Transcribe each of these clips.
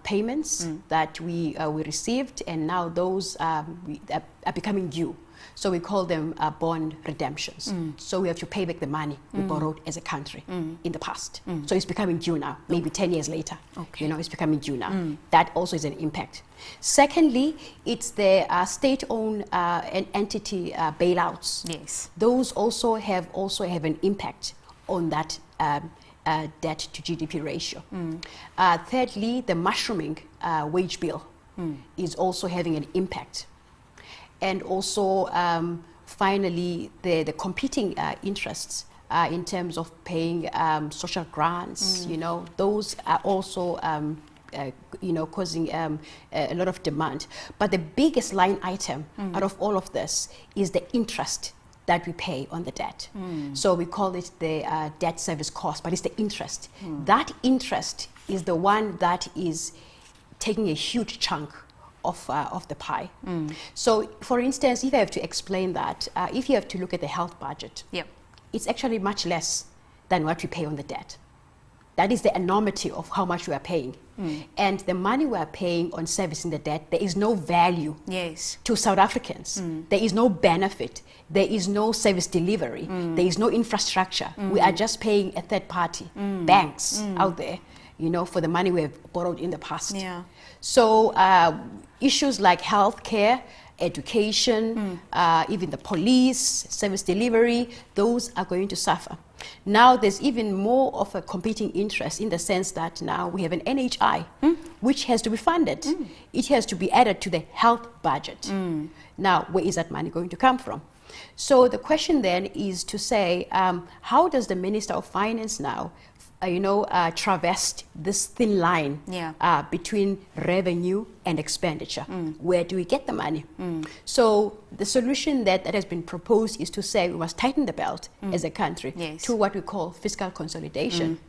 payments that we received, and now those are becoming due. So we call them bond redemptions. So we have to pay back the money we borrowed as a country in the past. So it's becoming due now, maybe 10 years later. Okay. You know, it's becoming due now. That also is an impact. Secondly, it's the state-owned entity bailouts. Yes. Those also have an impact on that debt to GDP ratio. Thirdly, the mushrooming wage bill is also having an impact. And also, finally, the competing interests in terms of paying social grants, you know, those are also, you know, causing a lot of demand. But the biggest line item out of all of this is the interest that we pay on the debt. So we call it the debt service cost, but it's the interest. That interest is the one that is taking a huge chunk of the pie. So, for instance, if I have to explain that, if you have to look at the health budget, it's actually much less than what we pay on the debt. That is the enormity of how much we are paying. And the money we are paying on servicing the debt, there is no value to South Africans. There is no benefit. There is no service delivery. There is no infrastructure. We are just paying a third party, banks out there, you know, for the money we have borrowed in the past. So issues like healthcare, education, even the police, service delivery, those are going to suffer. Now there's even more of a competing interest in the sense that now we have an NHI, which has to be funded. It has to be added to the health budget. Now, where is that money going to come from? So the question then is to say, how does the Minister of Finance now traverse this thin line between revenue and expenditure? Where do we get the money? So the solution that has been proposed is to say we must tighten the belt as a country to what we call fiscal consolidation.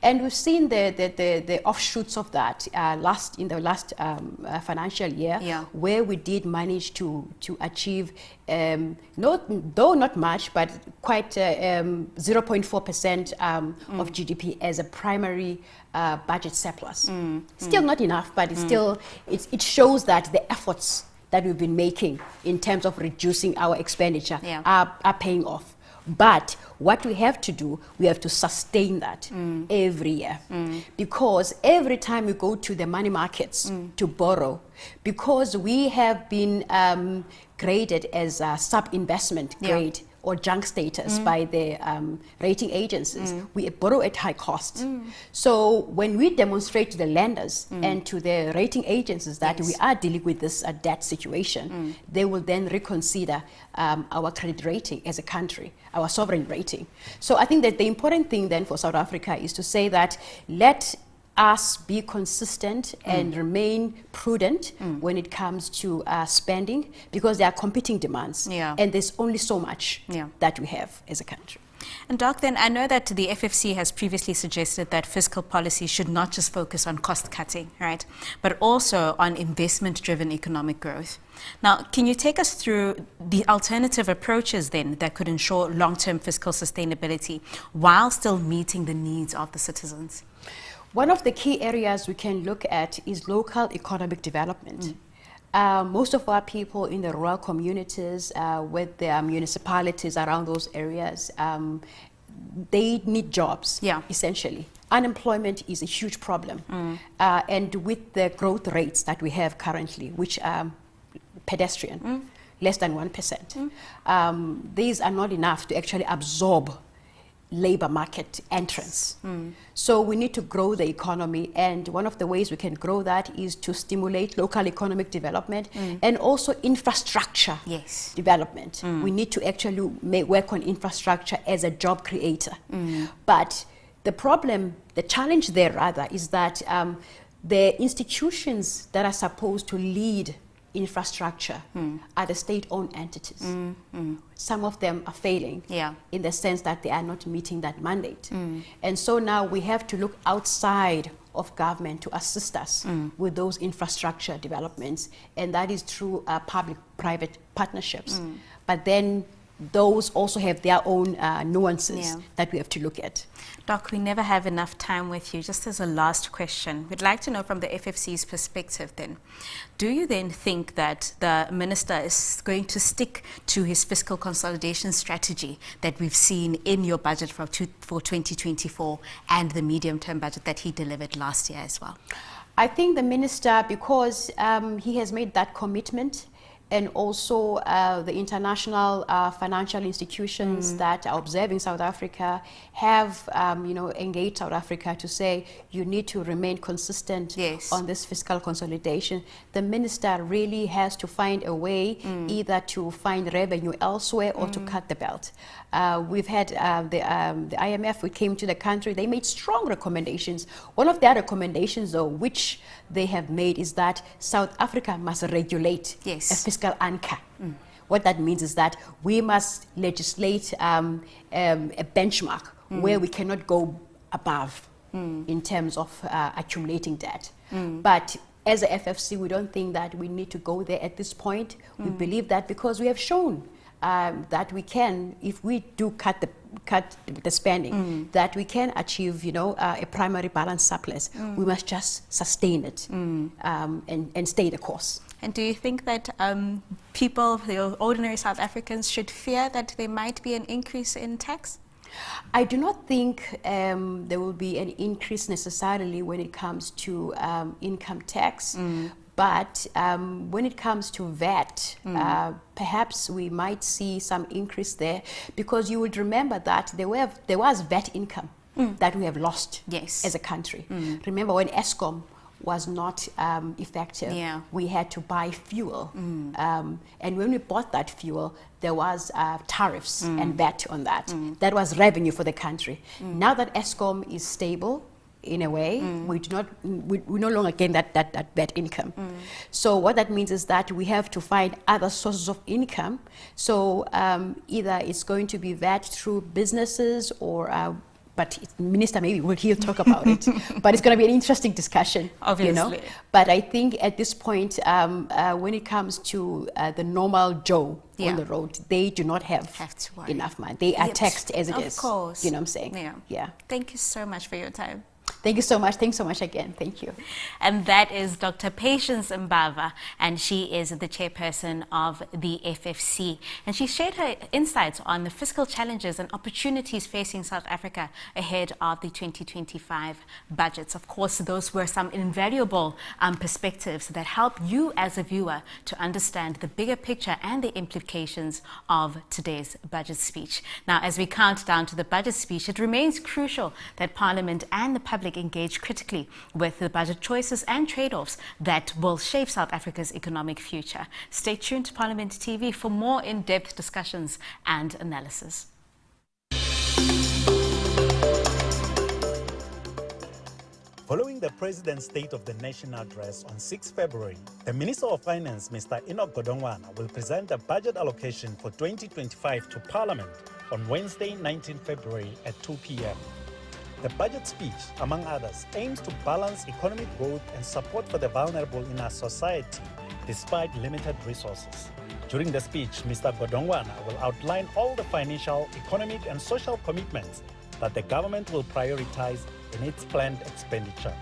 And we've seen the offshoots of that in the last financial year, where we did manage to achieve, not much, but quite 0.4% of GDP as a primary budget surplus. Still not enough, but it's still, it shows that the efforts that we've been making in terms of reducing our expenditure are paying off. But what we have to do, we have to sustain that every year. Because every time we go to the money markets to borrow, because we have been graded as a sub-investment grade or junk status by the rating agencies, we borrow at high cost. So when we demonstrate to the lenders and to the rating agencies that we are dealing with this debt situation, they will then reconsider our credit rating as a country, our sovereign rating. So I think that the important thing then for South Africa is to say that let us be consistent and remain prudent when it comes to spending, because there are competing demands and there's only so much that we have as a country. And Doc, then I know that the FFC has previously suggested that fiscal policy should not just focus on cost cutting, right, but also on investment-driven economic growth. Now, can you take us through the alternative approaches then that could ensure long-term fiscal sustainability while still meeting the needs of the citizens? One of the key areas we can look at is local economic development. Most of our people in the rural communities with the municipalities around those areas, they need jobs, essentially. Unemployment is a huge problem. And with the growth rates that we have currently, which are pedestrian, less than 1%, these are not enough to actually absorb labor market entrance. So we need to grow the economy, and one of the ways we can grow that is to stimulate local economic development and also infrastructure development. We need to actually work on infrastructure as a job creator. But the challenge there rather is that the institutions that are supposed to lead infrastructure are the state-owned entities. Some of them are failing in the sense that they are not meeting that mandate. And so now we have to look outside of government to assist us with those infrastructure developments, and that is through public-private partnerships. But then those also have their own nuances that we have to look at. Doc, we never have enough time with you. Just as a last question, we'd like to know from the FFC's perspective then, do you then think that the Minister is going to stick to his fiscal consolidation strategy that we've seen in your budget for 2024 and the medium-term budget that he delivered last year as well? I think the Minister, because he has made that commitment, and also the international financial institutions that are observing South Africa have, engaged South Africa to say you need to remain consistent on this fiscal consolidation. The Minister really has to find a way either to find revenue elsewhere or to cut the belt. We've had the IMF, who came to the country, they made strong recommendations. One of their recommendations, though, which they have made, is that South Africa must regulate a fiscal anchor. What that means is that we must legislate a benchmark where we cannot go above in terms of accumulating debt. But as a FFC, we don't think that we need to go there at this point. We believe that because we have shown that we can, if we do cut the spending, that we can achieve, a primary balance surplus. We must just sustain it and stay the course. And do you think that people, the ordinary South Africans, should fear that there might be an increase in tax? I do not think there will be an increase necessarily when it comes to income tax. But when it comes to VAT, perhaps we might see some increase there, because you would remember that there was VAT income that we have lost as a country. Remember when Eskom was not effective, we had to buy fuel. And when we bought that fuel, there was tariffs and VAT on that. That was revenue for the country. Now that Eskom is stable, in a way, we no longer gain that income. So what that means is that we have to find other sources of income. So either it's going to be VAT through businesses, or but Minister, maybe he'll talk about it. But it's going to be an interesting discussion, obviously. But I think at this point, when it comes to the normal Joe on the road, they do not have enough money. They are taxed as it is. Of course. You know what I'm saying? Yeah. Thank you so much for your time. Thank you so much. Thanks so much again. Thank you. And that is Dr. Patience Mbava, and she is the chairperson of the FFC. And she shared her insights on the fiscal challenges and opportunities facing South Africa ahead of the 2025 budgets. Of course, those were some invaluable perspectives that help you as a viewer to understand the bigger picture and the implications of today's budget speech. Now, as we count down to the budget speech, it remains crucial that Parliament and the public engage critically with the budget choices and trade-offs that will shape South Africa's economic future. Stay tuned to Parliament TV for more in-depth discussions and analysis. Following the President's State of the Nation address on 6 February, the Minister of Finance, Mr. Enoch Godongwana, will present a budget allocation for 2025 to Parliament on Wednesday, 19 February at 2 p.m. The budget speech, among others, aims to balance economic growth and support for the vulnerable in our society despite limited resources. During the speech, Mr. Godongwana will outline all the financial, economic and social commitments that the government will prioritize in its planned expenditure.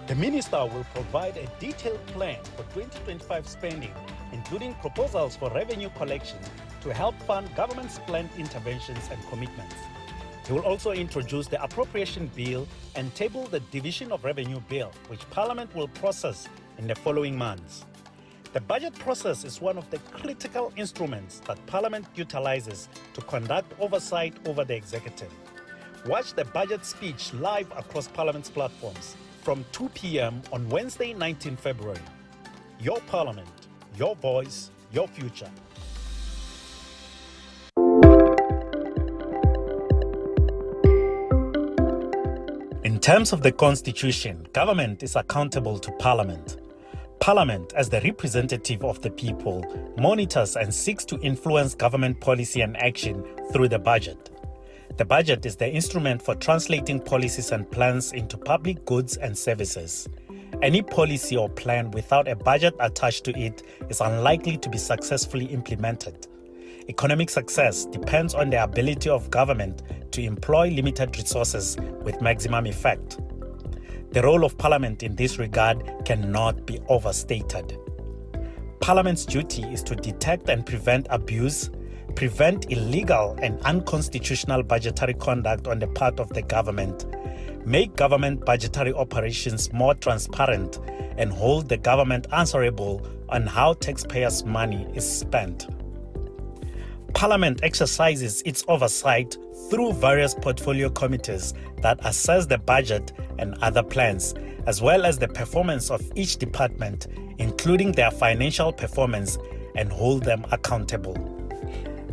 The Minister will provide a detailed plan for 2025 spending, including proposals for revenue collection to help fund government's planned interventions and commitments. He will also introduce the Appropriation Bill and table the Division of Revenue Bill, which Parliament will process in the following months. The budget process is one of the critical instruments that Parliament utilizes to conduct oversight over the executive. Watch the budget speech live across Parliament's platforms from 2 p.m. on Wednesday, 19 February. Your Parliament, your voice, your future. In terms of the Constitution, government is accountable to Parliament. Parliament, as the representative of the people, monitors and seeks to influence government policy and action through the budget. The budget is the instrument for translating policies and plans into public goods and services. Any policy or plan without a budget attached to it is unlikely to be successfully implemented. Economic success depends on the ability of government to employ limited resources with maximum effect. The role of Parliament in this regard cannot be overstated. Parliament's duty is to detect and prevent abuse, prevent illegal and unconstitutional budgetary conduct on the part of the government, make government budgetary operations more transparent, and hold the government answerable on how taxpayers' money is spent. Parliament exercises its oversight through various portfolio committees that assess the budget and other plans, as well as the performance of each department, including their financial performance, and hold them accountable.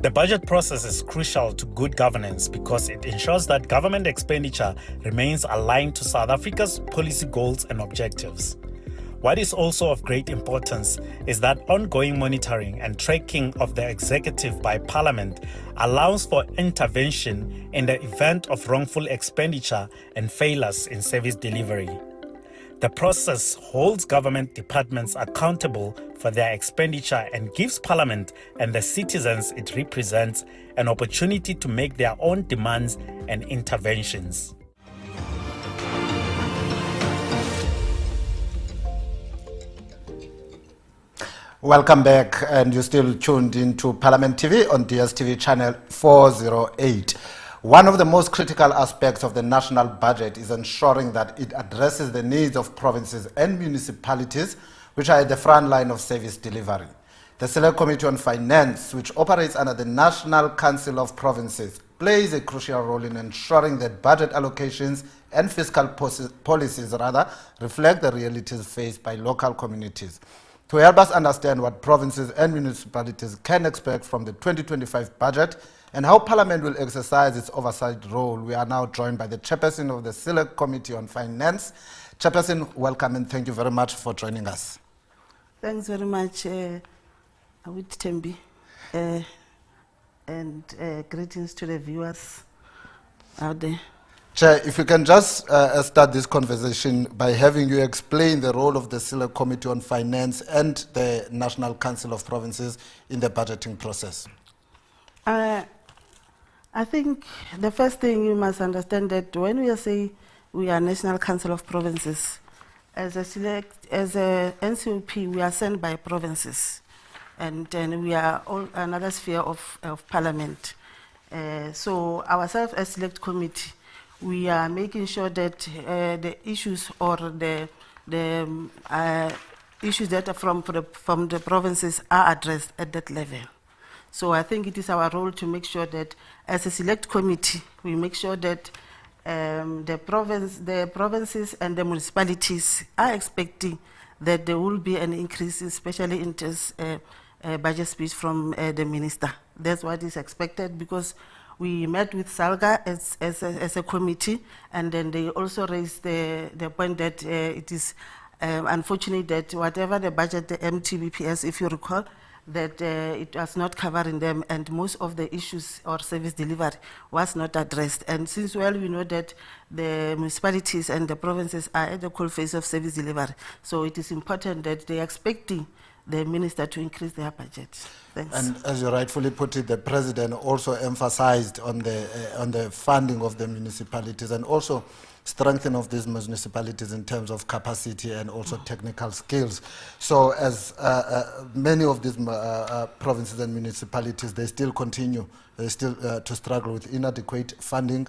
The budget process is crucial to good governance because it ensures that government expenditure remains aligned to South Africa's policy goals and objectives. What is also of great importance is that ongoing monitoring and tracking of the executive by Parliament allows for intervention in the event of wrongful expenditure and failures in service delivery. The process holds government departments accountable for their expenditure and gives Parliament and the citizens it represents an opportunity to make their own demands and interventions. Welcome back, and you're still tuned into Parliament TV on DSTV channel 408. One of the most critical aspects of the national budget is ensuring that it addresses the needs of provinces and municipalities, which are at the front line of service delivery. The Select Committee on Finance, which operates under the National Council of Provinces, plays a crucial role in ensuring that budget allocations and fiscal policies reflect the realities faced by local communities. To help us understand what provinces and municipalities can expect from the 2025 budget and how Parliament will exercise its oversight role, we are now joined by the Chairperson of the Select Committee on Finance. Chairperson, welcome and thank you very much for joining us. Thanks very much, Awit Tembi, and greetings to the viewers out there. Chair, if you can just start this conversation by having you explain the role of the Select Committee on Finance and the National Council of Provinces in the budgeting process. I think the first thing you must understand that when we say we are National Council of Provinces, as a NCOP, we are sent by provinces, and we are all another sphere of Parliament. So ourselves as Select Committee, we are making sure that the issues or the issues that are from the provinces are addressed at that level. So I think it is our role to make sure that as a Select Committee, we make sure that the provinces and the municipalities are expecting that there will be an increase, especially in this budget speech from the minister. That's what is expected, because we met with SALGA as a committee, and then they also raised the point that it is unfortunate that whatever the budget, the MTBPS, if you recall, that it was not covering them, and most of the issues or service delivery was not addressed. And since we know that the municipalities and the provinces are at the cold phase of service delivery, so it is important that they are expecting the minister to increase their budget. Thanks. And as you rightfully put it, the president also emphasized on the funding of the municipalities and also strengthening of these municipalities in terms of capacity and also technical skills. So as many of these provinces and municipalities, they still continue to struggle with inadequate funding,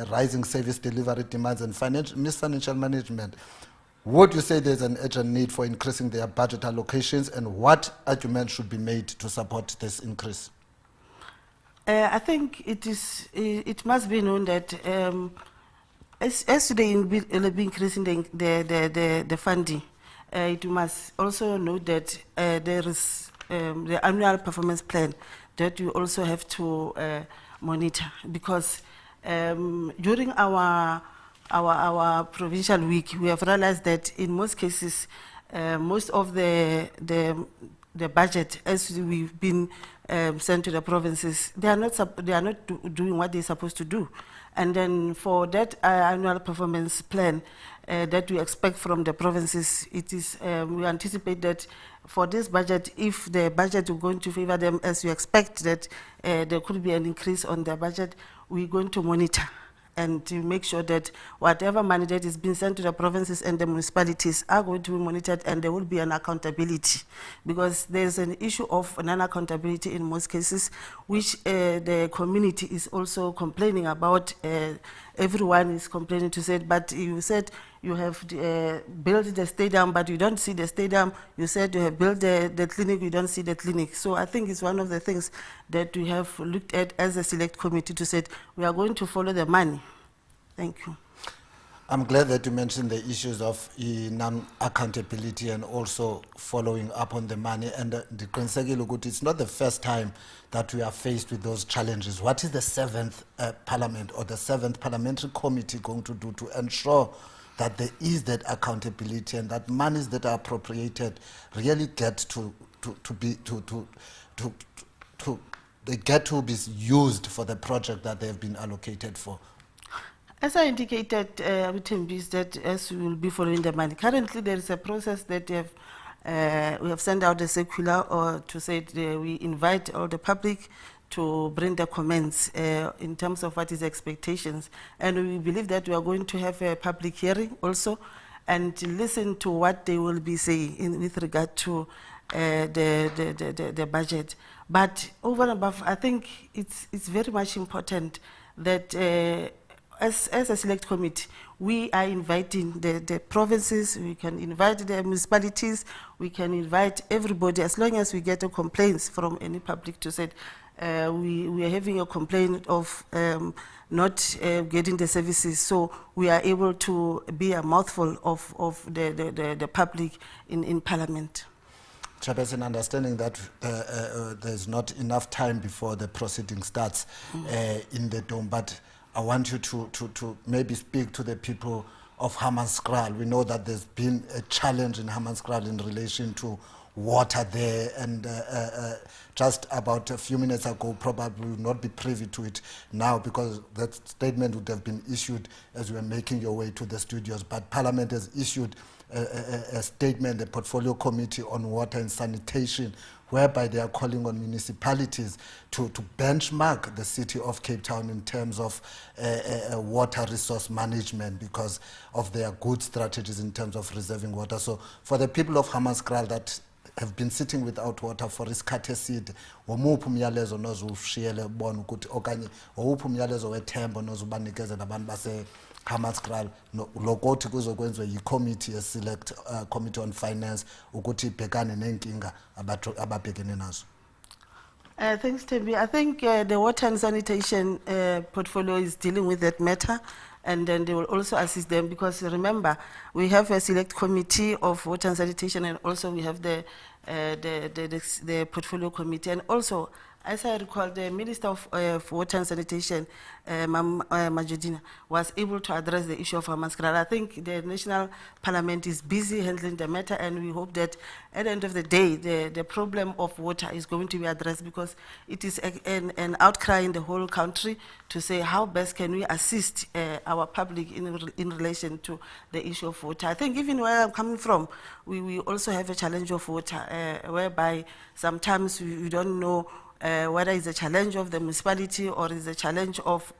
rising service delivery demands and misfinancial management. Would you say there's an urgent need for increasing their budget allocations, and what arguments should be made to support this increase? I think it must be known that as they be increasing the funding, it must also note that there is the annual performance plan that you also have to monitor, because during our provincial week, we have realized that in most cases, most of the budget, as we've been sent to the provinces, they are not doing what they're supposed to do. And then for that annual performance plan that we expect from the provinces, it is we anticipate that for this budget, if the budget is going to favor them as we expect that there could be an increase on their budget, we're going to monitor and to make sure that whatever money that is being sent to the provinces and the municipalities are going to be monitored, and there will be an accountability, because there's an issue of non-accountability in most cases, which the community is also complaining about. Everyone is complaining to say, but you said you have built the stadium, but you don't see the stadium. You said you have built the clinic, you don't see the clinic. So I think it's one of the things that we have looked at as a select committee to say, we are going to follow the money. Thank you. I'm glad that you mentioned the issues of non-accountability and also following up on the money. And it's not the first time that we are faced with those challenges. What is the 7th Parliament or the 7th Parliamentary Committee going to do to ensure that there is that accountability and that monies that are appropriated really get to be used for the project that they have been allocated for? As I indicated, is that as we will be following the money. Currently, there is a process that we have sent out a circular or to say we invite all the public to bring the comments in terms of what is expectations. And we believe that we are going to have a public hearing also and listen to what they will be saying with regard to the budget. But over and above, I think it's very much important that as a select committee, we are inviting the provinces, we can invite the municipalities, we can invite everybody, as long as we get a complaints from any public to say, we are having a complaint of not getting the services, so we are able to be a mouthful of the public in Parliament. Chairperson, understanding that there's not enough time before the proceeding starts in the dome, but I want you to maybe speak to the people of Hammanskraal. We know that there's been a challenge in Hammanskraal in relation to water there, and just about a few minutes ago, probably will not be privy to it now because that statement would have been issued as you were making your way to the studios. But Parliament has issued a statement, the Portfolio Committee on Water and Sanitation, whereby they are calling on municipalities to benchmark the city of Cape Town in terms of water resource management because of their good strategies in terms of reserving water. So for the people of Hammanskraal that have been sitting without water for isikhathi eside, womuphi umyalezo nozushiyele bona ukuthi okanye womuphi umyalezo wethemba nozubanikezela abantu base Hammanskraal lokuthi kuzokwenziwa yi-committee select committee on finance ukuthi ibhekane nenkinga ababhekene nazo? Thanks, Tembi. I think the water and sanitation portfolio is dealing with that matter, and then they will also assist them because remember, we have a select committee of water and sanitation, and also we have the portfolio committee, and also, as I recall, the Minister of Water and Sanitation, Majudina, was able to address the issue of Hammanskraal. I think the National Parliament is busy handling the matter, and we hope that at the end of the day, the problem of water is going to be addressed because it is an outcry in the whole country to say how best can we assist our public in relation to the issue of water. I think even where I'm coming from, we also have a challenge of water, whereby sometimes we don't know whether it's a challenge of the municipality or is a challenge of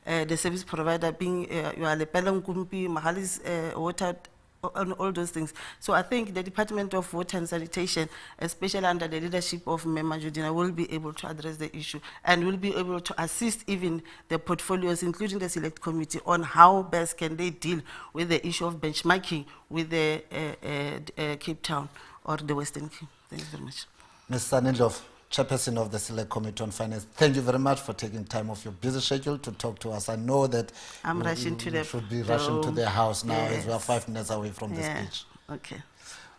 the service provider being Mahali's water, on all those things. So I think the Department of Water and Sanitation, especially under the leadership of Mema Judina, will be able to address the issue and will be able to assist even the portfolios, including the Select Committee, on how best can they deal with the issue of benchmarking with the Cape Town or the Western Cape. Thank you very much. Ms. Sanindlov, Chairperson of the Select Committee on Finance, thank you very much for taking time off your busy schedule to talk to us. I know that I'm rushing to the should be rushing to the house now as we are 5 minutes away from the speech. Okay.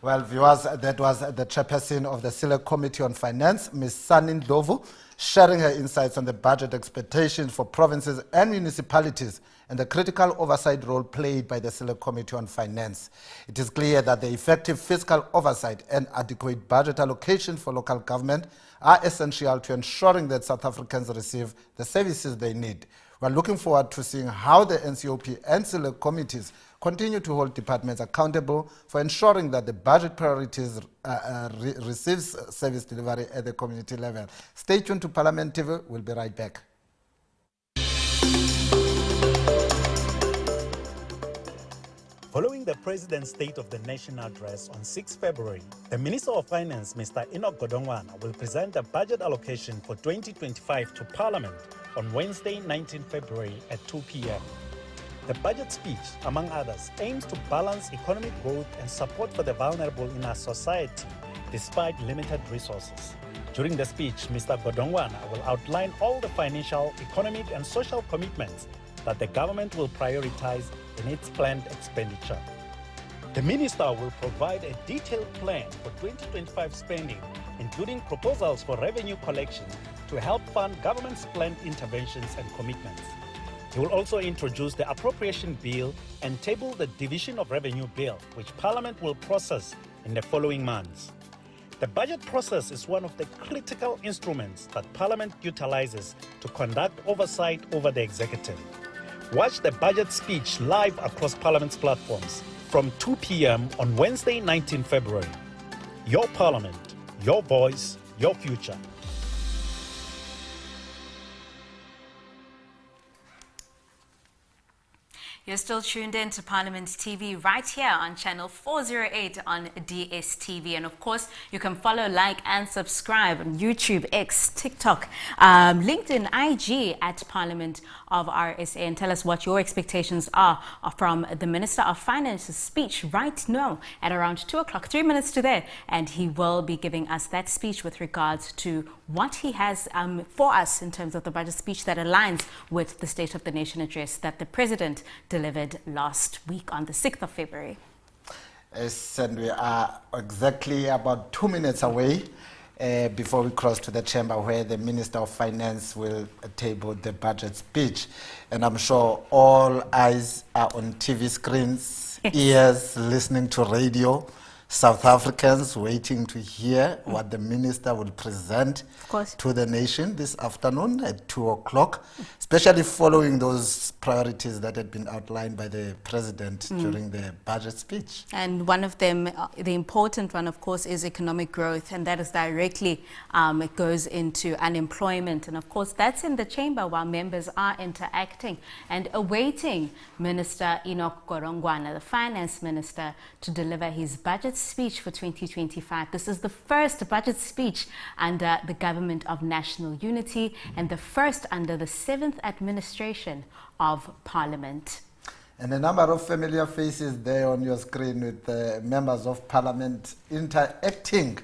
Well, viewers, that was the chairperson of the Select Committee on Finance, Ms. Sanin Ndlovu, sharing her insights on the budget expectations for provinces and municipalities and the critical oversight role played by the Select Committee on Finance. It is clear that the effective fiscal oversight and adequate budget allocation for local government are essential to ensuring that South Africans receive the services they need. We're looking forward to seeing how the NCOP and Select committees continue to hold departments accountable for ensuring that the budget priorities receives service delivery at the community level. Stay tuned to Parliament TV. We'll be right back. Following the President's State of the Nation address on 6 February, the Minister of Finance, Mr. Godongwana, will present the budget allocation for 2025 to Parliament on Wednesday, 19 February at 2 p.m. The budget speech, among others, aims to balance economic growth and support for the vulnerable in our society despite limited resources. During the speech, Mr. Godongwana will outline all the financial, economic and social commitments that the government will prioritize in its planned expenditure. The Minister will provide a detailed plan for 2025 spending, including proposals for revenue collection to help fund government's planned interventions and commitments. He will also introduce the Appropriation Bill and table the Division of Revenue Bill, which Parliament will process in the following months. The budget process is one of the critical instruments that Parliament utilizes to conduct oversight over the executive. Watch the budget speech live across Parliament's platforms from 2 p.m. on Wednesday, 19 February. Your Parliament, your voice, your future. You're still tuned in to Parliament TV right here on channel 408 on DSTV. And of course, you can follow, like, and subscribe on YouTube, X, TikTok, LinkedIn, IG at Parliament of RSA. And tell us what your expectations are from the Minister of Finance's speech right now at around 2 o'clock, 3 minutes to there. And he will be giving us that speech with regards to what he has for us in terms of the budget speech that aligns with the State of the Nation address that the President delivered last week on the 6th of February. Yes, and we are exactly about 2 minutes away before we cross to the chamber where the Minister of Finance will table the budget speech. And I'm sure all eyes are on TV screens, ears listening to radio, South Africans waiting to hear what the minister will present to the nation this afternoon at 2 o'clock, especially following those priorities that had been outlined by the President during the budget speech. And one of them, the important one, of course, is economic growth, and that is directly, it goes into unemployment. And of course, that's in the chamber while members are interacting and awaiting Minister Godongwana, the Finance Minister, to deliver his budget speech for 2025. This is the first budget speech under the Government of National Unity and the first under the 7th administration of Parliament. And a number of familiar faces there on your screen with the members of Parliament interacting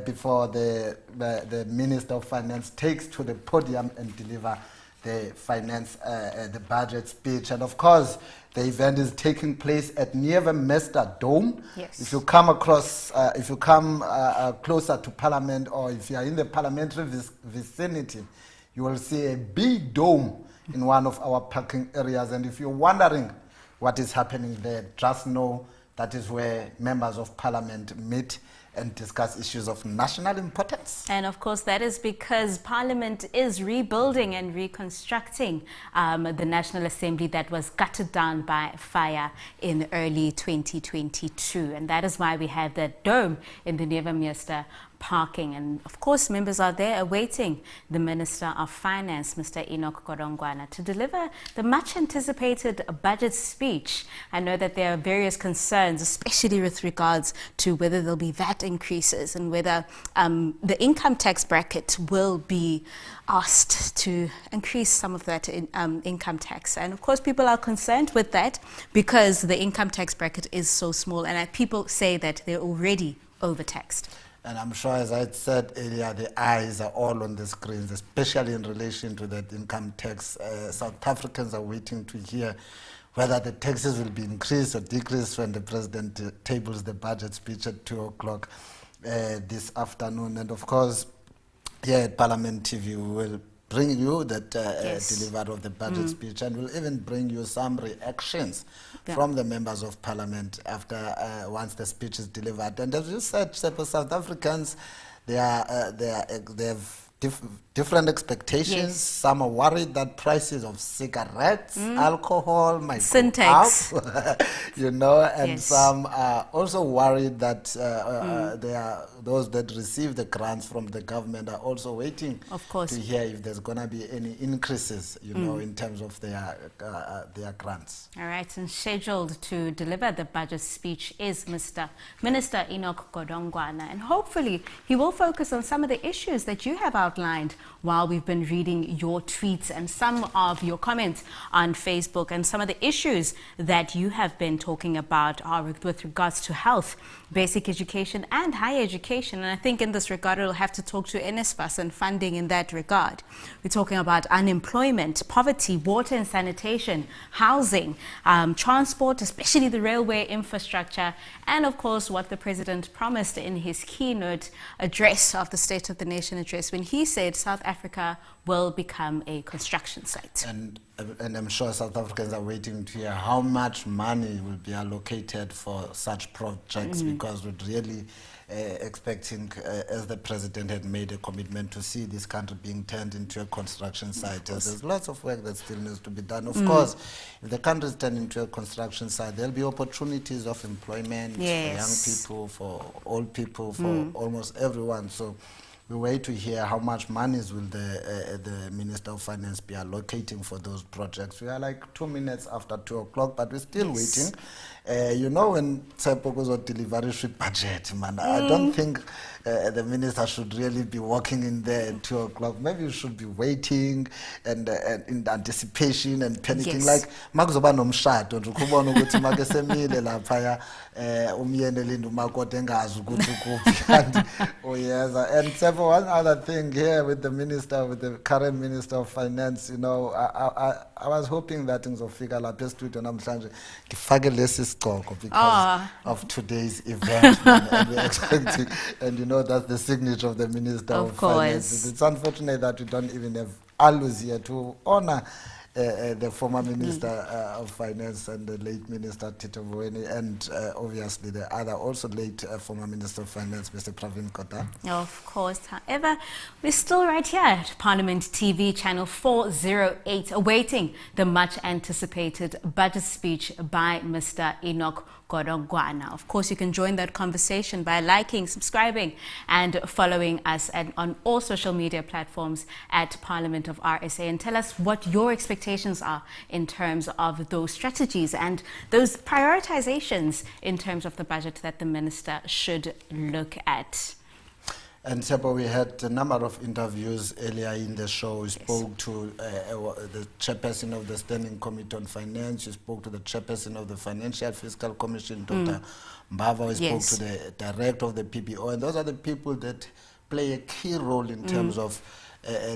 before the Minister of Finance takes to the podium and deliver the budget speech. And of course, the event is taking place at Nieuwe Dome. Yes. If you come across, if you come closer to Parliament, or if you are in the parliamentary vicinity, you will see a big dome in one of our parking areas. And if you're wondering what is happening there, just know that is where members of Parliament meet and discuss issues of national importance. And of course, that is because Parliament is rebuilding and reconstructing the National Assembly that was gutted down by fire in early 2022. And that is why we have that dome in the Nieuwe parking. And of course, members are there awaiting the Minister of Finance, Mr. Godongwana, to deliver the much anticipated budget speech. I know that there are various concerns, especially with regards to whether there'll be VAT increases and whether the income tax bracket will be asked to increase some of that income tax. And of course, people are concerned with that because the income tax bracket is so small, and people say that they're already overtaxed. And I'm sure, as I said earlier, the eyes are all on the screens, especially in relation to that income tax. South Africans are waiting to hear whether the taxes will be increased or decreased when the president tables the budget speech at 2 o'clock this afternoon. And of course, here at Parliament TV, we will bring you that delivery of the budget speech, and we'll even bring you some reactions from the members of Parliament after once the speech is delivered. And as you said, South Africans, they have different expectations. Yes. Some are worried that prices of cigarettes, alcohol might Syntax. go up, you know, and Yes. some are also worried that they are those that receive the grants from the government are also waiting Of course. to hear if there's going to be any increases, you know, in terms of their grants. All right, and scheduled to deliver the budget speech is Minister Enoch Godongwana, and hopefully he will focus on some of the issues that you have outlined while we've been reading your tweets and some of your comments on Facebook, and some of the issues that you have been talking about are with regards to health, basic education and higher education. And I think in this regard, we'll have to talk to NSFAS and funding in that regard. We're talking about unemployment, poverty, water and sanitation, housing, transport, especially the railway infrastructure, and of course what the President promised in his keynote address of the State of the Nation address when he said South Africa will become a construction site. And I'm sure South Africans are waiting to hear how much money will be allocated for such projects, because we're really expecting, as the President had made a commitment, to see this country being turned into a construction site. There's lots of work that still needs to be done. Of course, if the country is turned into a construction site, there'll be opportunities of employment for young people, for old people, for almost everyone. So we wait to hear how much monies will the Minister of Finance be allocating for those projects. We are like 2 minutes after 2 o'clock, but we're still waiting. You know, when Tsepo goes on delivery budget, man, I don't think the minister should really be walking in there at 2 o'clock. Maybe you should be waiting and in anticipation and panicking. Like, makuzoba nomshado nje ukubona ukuthi make semile lapha umyeni lindu makoti engazi ukuthi kuphi kanti uyeza. And Tsepo, one other thing here with the minister, with the current Minister of Finance, you know, I was hoping that ngizofika lapha e-studio namhlanje ngifake lesi sigqoko because of today's event. And we're expecting, and you know, that's the signature of the Minister of Finance. It's unfortunate that we don't even have alus here to honor the former Minister of Finance and the late Minister Tito Mboweni, and obviously the other also late former Minister of Finance, Mr. Pravin Kota. Of course. However, we're still right here at Parliament TV channel 408, awaiting the much anticipated budget speech by Mr. Enoch Godongwana. Of course, you can join that conversation by liking, subscribing and following us on all social media platforms at Parliament of RSA, and tell us what your expectations are in terms of those strategies and those prioritizations in terms of the budget that the minister should look at. And Tsepo, we had a number of interviews earlier in the show. We spoke to the chairperson of the Standing Committee on Finance. We spoke to the chairperson of the Financial Fiscal Commission, Dr. Mbava. We spoke to the director of the PBO. And those are the people that play a key role in terms of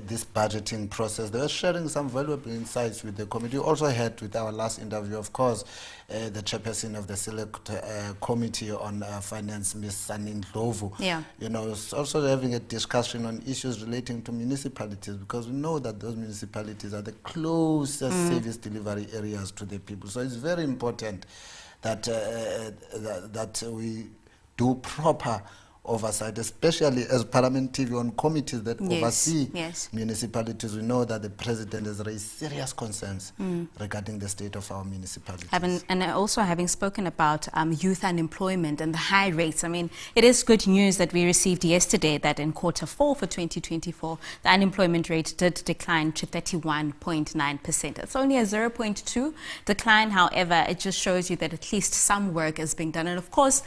this budgeting process. They were sharing some valuable insights with the committee. We also had, with our last interview, of course, the chairperson of the Select Committee on Finance, Ms. Sanin Dlovu. You know, also having a discussion on issues relating to municipalities, because we know that those municipalities are the closest service delivery areas to the people. So it's very important that that we do proper oversight, especially as Parliament TV on committees that oversee municipalities. We know that the President has raised serious concerns regarding the state of our municipalities. And also having spoken about youth unemployment and the high rates, I mean, it is good news that we received yesterday that in Q4 for 2024, the unemployment rate did decline to 31.9%. It's only a 0.2 decline. However, it just shows you that at least some work is being done. And of course,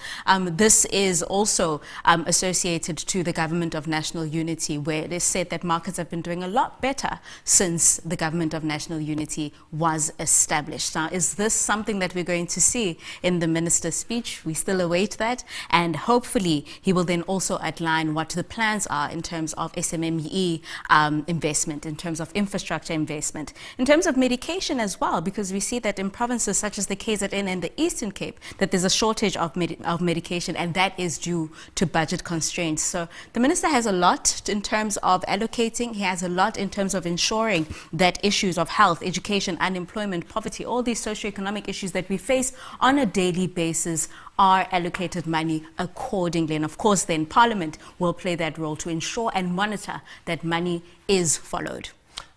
this is also associated to the Government of National Unity, where it is said that markets have been doing a lot better since the Government of National Unity was established. Now, is this something that we're going to see in the minister's speech? We still await that, and hopefully he will then also outline what the plans are in terms of SMME investment, in terms of infrastructure investment, in terms of medication as well, because we see that in provinces such as the KZN and the Eastern Cape, that there's a shortage of medication, and that is due to budget constraints. So the minister has a lot in terms of allocating. He has a lot in terms of ensuring that issues of health, education, unemployment, poverty, all these socioeconomic issues that we face on a daily basis are allocated money accordingly. And of course, then Parliament will play that role to ensure and monitor that money is followed.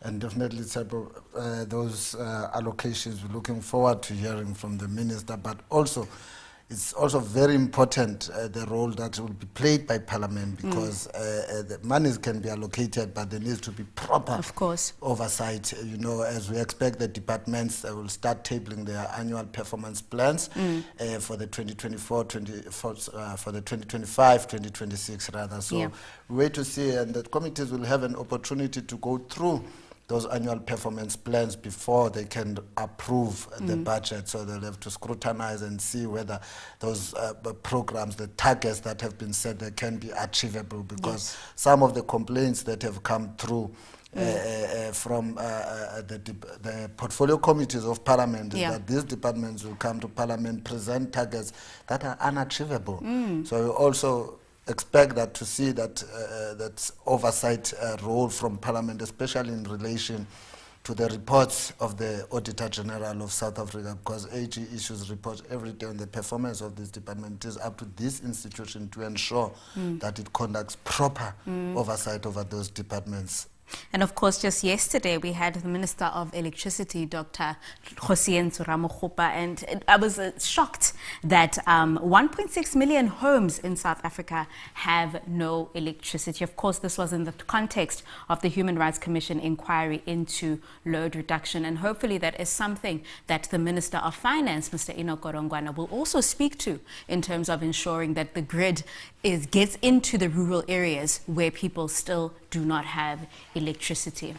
And definitely, those allocations, we're looking forward to hearing from the minister, but also it's also very important the role that will be played by Parliament, because the monies can be allocated, but there needs to be proper, of course, oversight. You know, as we expect, the departments will start tabling their annual performance plans for the 2025-2026 rather. So we wait to see, and the committees will have an opportunity to go through those annual performance plans before they can approve the budget. So they'll have to scrutinize and see whether those programs, the targets that have been set, they can be achievable, because some of the complaints that have come through from the portfolio committees of Parliament is that these departments will come to Parliament, present targets that are unachievable. So we also expect that to see that that oversight role from Parliament, especially in relation to the reports of the Auditor General of South Africa, because AG issues reports every day on the performance of this department. It is up to this institution to ensure that it conducts proper oversight over those departments. And of course, just yesterday we had the Minister of Electricity, Dr. Kgosientsho Ramokgopa, and I was shocked that 1.6 million homes in South Africa have no electricity. Of course, this was in the context of the Human Rights Commission inquiry into load reduction, and hopefully that is something that the Minister of Finance, Mr. Enoch Godongwana, will also speak to in terms of ensuring that the grid gets into the rural areas where people still do not have electricity.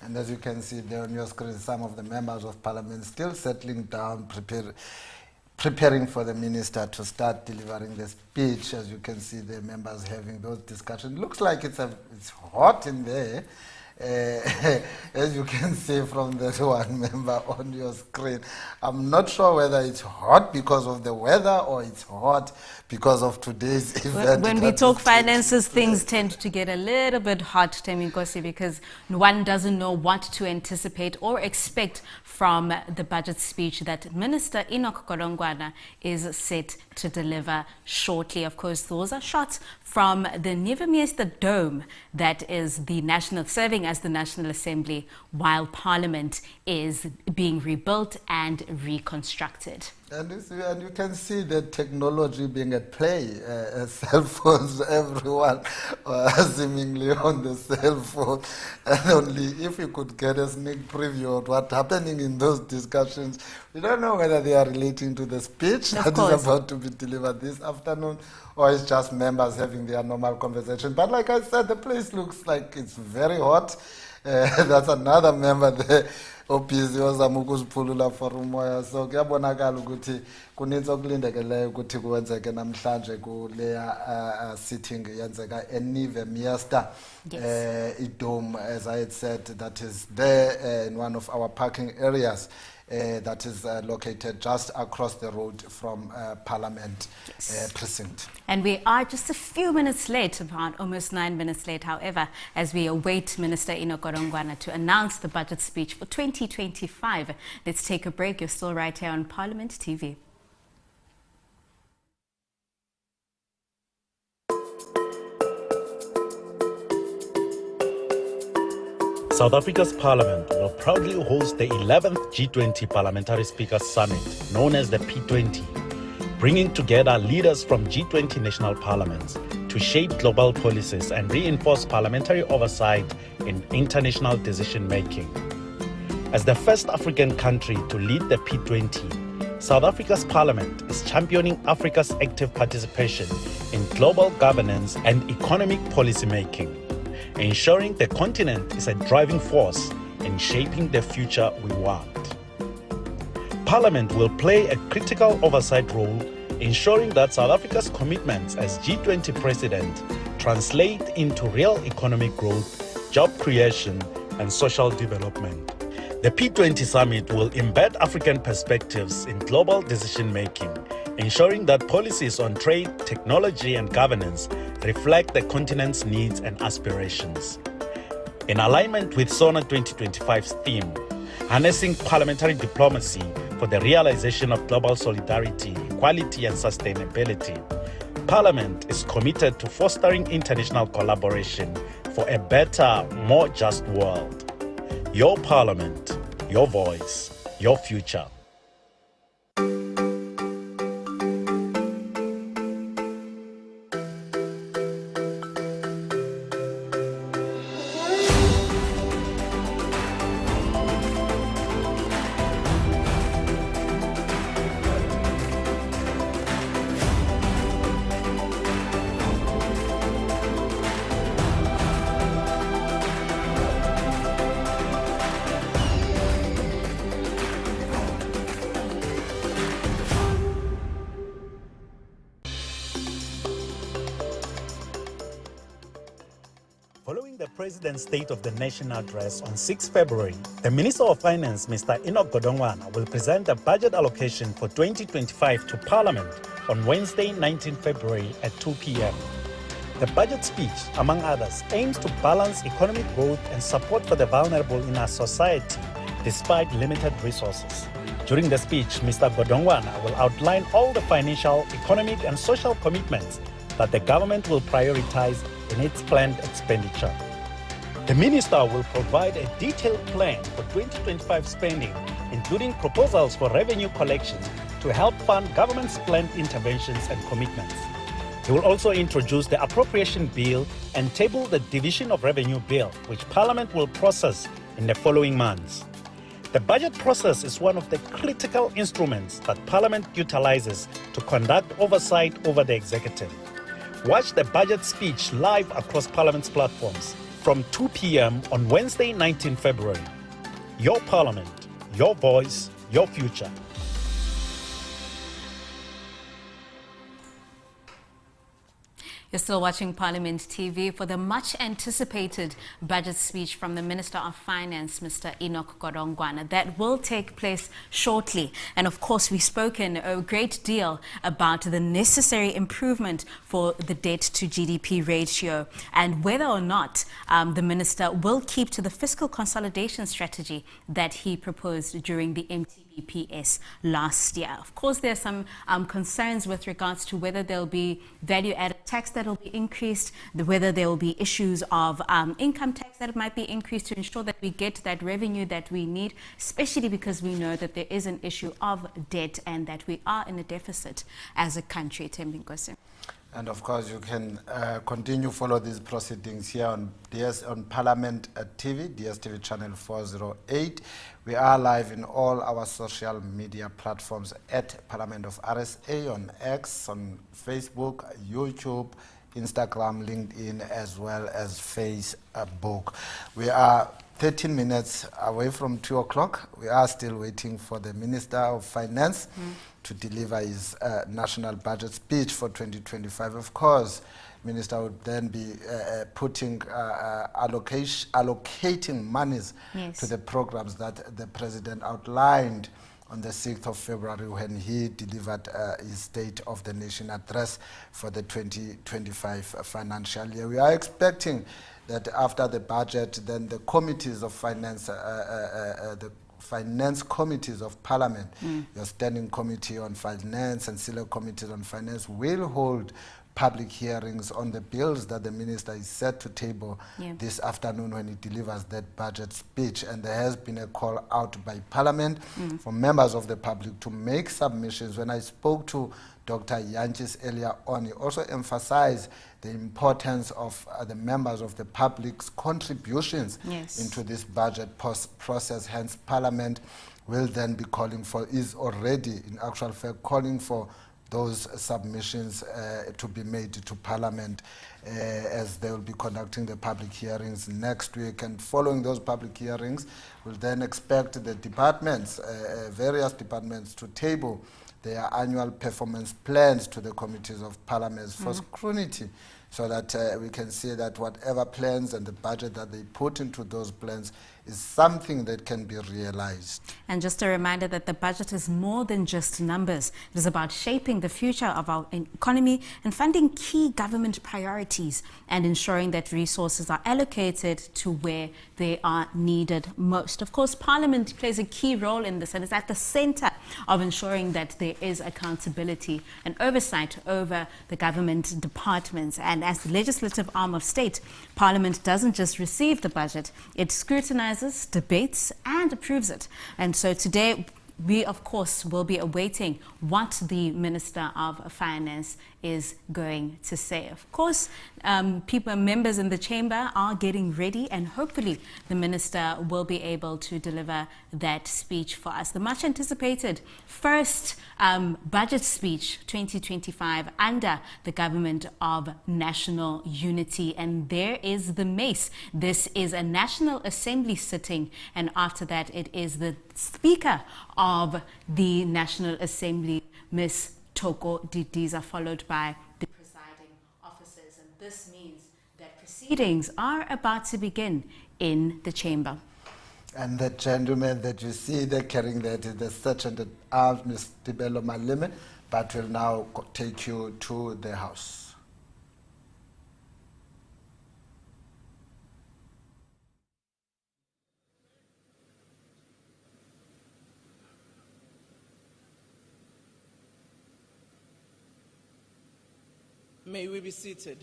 And as you can see there on your screen, some of the members of Parliament still settling down, preparing for the minister to start delivering the speech. As you can see, the members having those discussions. Looks like it's hot in there. As you can see from the one member on your screen. I'm not sure whether it's hot because of the weather or it's hot because of today's event. When we talk finances, things tend to get a little bit hot, Temikosi, because one doesn't know what to anticipate or expect from the budget speech that Minister Enoch Godongwana is set to deliver shortly. Of course, those are shots from the Nieuwemeester Dome that is the serving as the National Assembly while Parliament is being rebuilt and reconstructed. And you can see the technology being at play. Cell phones, everyone seemingly on the cell phone. And only if you could get a sneak preview of what's happening in those discussions. We don't know whether they are relating to the speech that is about to be delivered this afternoon, or it's just members having their normal conversation. But like I said, the place looks like it's very hot. That's another member there. Obhizi ozama ukuziphulula for umoya, so kuyabonakala ukuthi kuninzi okulindekeleyo ukuthi kuwenzeke namhlanje kuleya sitting yenzeka eNieuwemeester idome, as I had said, that is there in one of our parking areas. That is located just across the road from Parliament precinct. And we are just a few minutes late, about almost 9 minutes late, however, as we await Minister Enoch Godongwana to announce the budget speech for 2025. Let's take a break. You're still right here on Parliament TV. South Africa's Parliament will proudly host the 11th G20 Parliamentary Speakers Summit, known as the P20, bringing together leaders from G20 national parliaments to shape global policies and reinforce parliamentary oversight in international decision-making. As the first African country to lead the P20, South Africa's Parliament is championing Africa's active participation in global governance and economic policy making, ensuring the continent is a driving force in shaping the future we want. Parliament will play a critical oversight role, ensuring that South Africa's commitments as G20 president translate into real economic growth, job creation, and social development. The P20 summit will embed African perspectives in global decision-making, ensuring that policies on trade, technology, and governance reflect the continent's needs and aspirations. In alignment with SONA 2025's theme, harnessing parliamentary diplomacy for the realization of global solidarity, equality, and sustainability, Parliament is committed to fostering international collaboration for a better, more just world. Your Parliament, your voice, your future. Following the President's State of the Nation address on 6 February, the Minister of Finance, Mr. Enoch Godongwana, will present a budget allocation for 2025 to Parliament on Wednesday, 19 February at 2 p.m. The budget speech, among others, aims to balance economic growth and support for the vulnerable in our society despite limited resources. During the speech, Mr. Godongwana will outline all the financial, economic, and social commitments that the government will prioritize in its planned expenditure. The Minister will provide a detailed plan for 2025 spending, including proposals for revenue collection to help fund government's planned interventions and commitments. He will also introduce the Appropriation Bill and table the Division of Revenue Bill, which Parliament will process in the following months. The budget process is one of the critical instruments that Parliament utilizes to conduct oversight over the executive. Watch the budget speech live across Parliament's platforms from 2 p.m. on Wednesday, 19 February. Your Parliament, your voice, your future. You're still watching Parliament TV for the much anticipated budget speech from the Minister of Finance, Mr. Enoch Godongwana, that will take place shortly. And of course, we've spoken a great deal about the necessary improvement for the debt to GDP ratio and whether or not the Minister will keep to the fiscal consolidation strategy that he proposed during the MTBPS last year. Of course, there are some concerns with regards to whether there'll be value-added tax that will be increased, whether there will be issues of income tax that might be increased to ensure that we get that revenue that we need, especially because we know that there is an issue of debt and that we are in a deficit as a country. Tembinkosi. And of course, you can continue follow these proceedings here on Parliament TV, DSTV channel 408. We are live in all our social media platforms at Parliament of RSA, on X, on Facebook, YouTube, Instagram, LinkedIn, as well as Facebook. We are 13 minutes away from 2 o'clock. We are still waiting for the Minister of Finance to deliver his national budget speech for 2025. Of course, Minister would then be allocating monies to the programs that the President outlined on the 6th of February when he delivered his State of the Nation address for the 2025 financial year. We are expecting that after the budget, then the committees of finance, the finance committees of Parliament, your Standing Committee on Finance and Select Committees on Finance will hold public hearings on the bills that the Minister is set to table this afternoon when he delivers that budget speech. And there has been a call out by Parliament for members of the public to make submissions. When I spoke to Dr. Yanchis earlier on, he also emphasized the importance of the members of the public's contributions into this budget process. Hence, Parliament will then be calling for, is already in actual fact calling for those submissions to be made to Parliament as they will be conducting the public hearings next week. And following those public hearings, we'll then expect the departments, various departments, to table their annual performance plans to the committees of Parliament for scrutiny, so that we can see that whatever plans and the budget that they put into those plans is something that can be realized. And just a reminder that the budget is more than just numbers. It is about shaping the future of our economy and funding key government priorities and ensuring that resources are allocated to where they are needed most. Of course, Parliament plays a key role in this and is at the center of ensuring that there is accountability and oversight over the government departments. And as the legislative arm of state, Parliament doesn't just receive the budget, it scrutinizes, debates and approves it. And so today we of course will be awaiting what the Minister of Finance is going to say. Of course, members in the chamber are getting ready, and hopefully the Minister will be able to deliver that speech for us. The much anticipated first budget speech 2025 under the government of national unity. And there is the mace. This is a National Assembly sitting, and after that it is the Speaker of the National Assembly, Ms. Toko Didiza, followed by the presiding officers. And this means that proceedings are about to begin in the chamber. And the gentleman that you see there carrying that is the Sergeant at Arms, Ms. Tibelo Maleme, but will now take you to the House. May we be seated?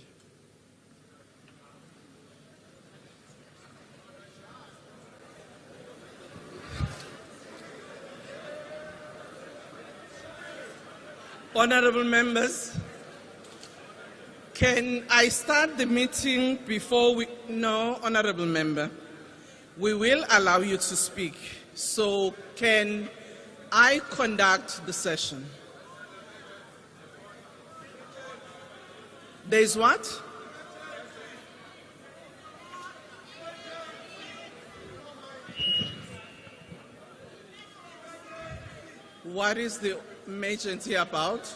Honorable members, can I start the meeting before we... No, honorable member, we will allow you to speak. So can I conduct the session? There's what? What is the emergency about?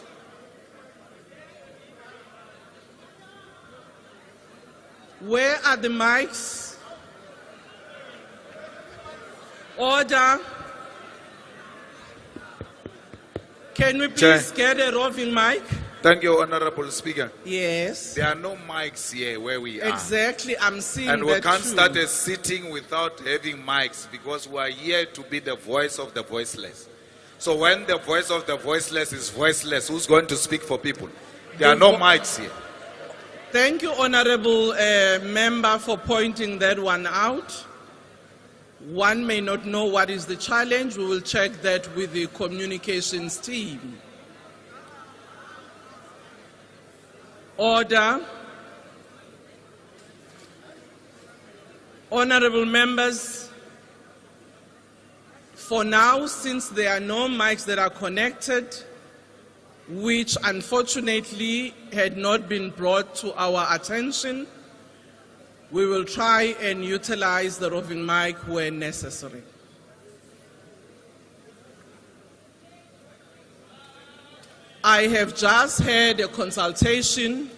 Where are the mics? Order. Can we please get a roving mic? Thank you, Honorable Speaker. Yes. There are no mics here where we are. Exactly, I'm seeing that. And we can't start a sitting without having mics, because we are here to be the voice of the voiceless. So when the voice of the voiceless is voiceless, who's going to speak for people? There are no mics here. Thank you, Honorable Member, for pointing that one out. One may not know what is the challenge. We will check that with the communications team. Order. Honorable members, for now, since there are no mics that are connected, which unfortunately had not been brought to our attention, we will try and utilize the roving mic where necessary. I have just had a consultation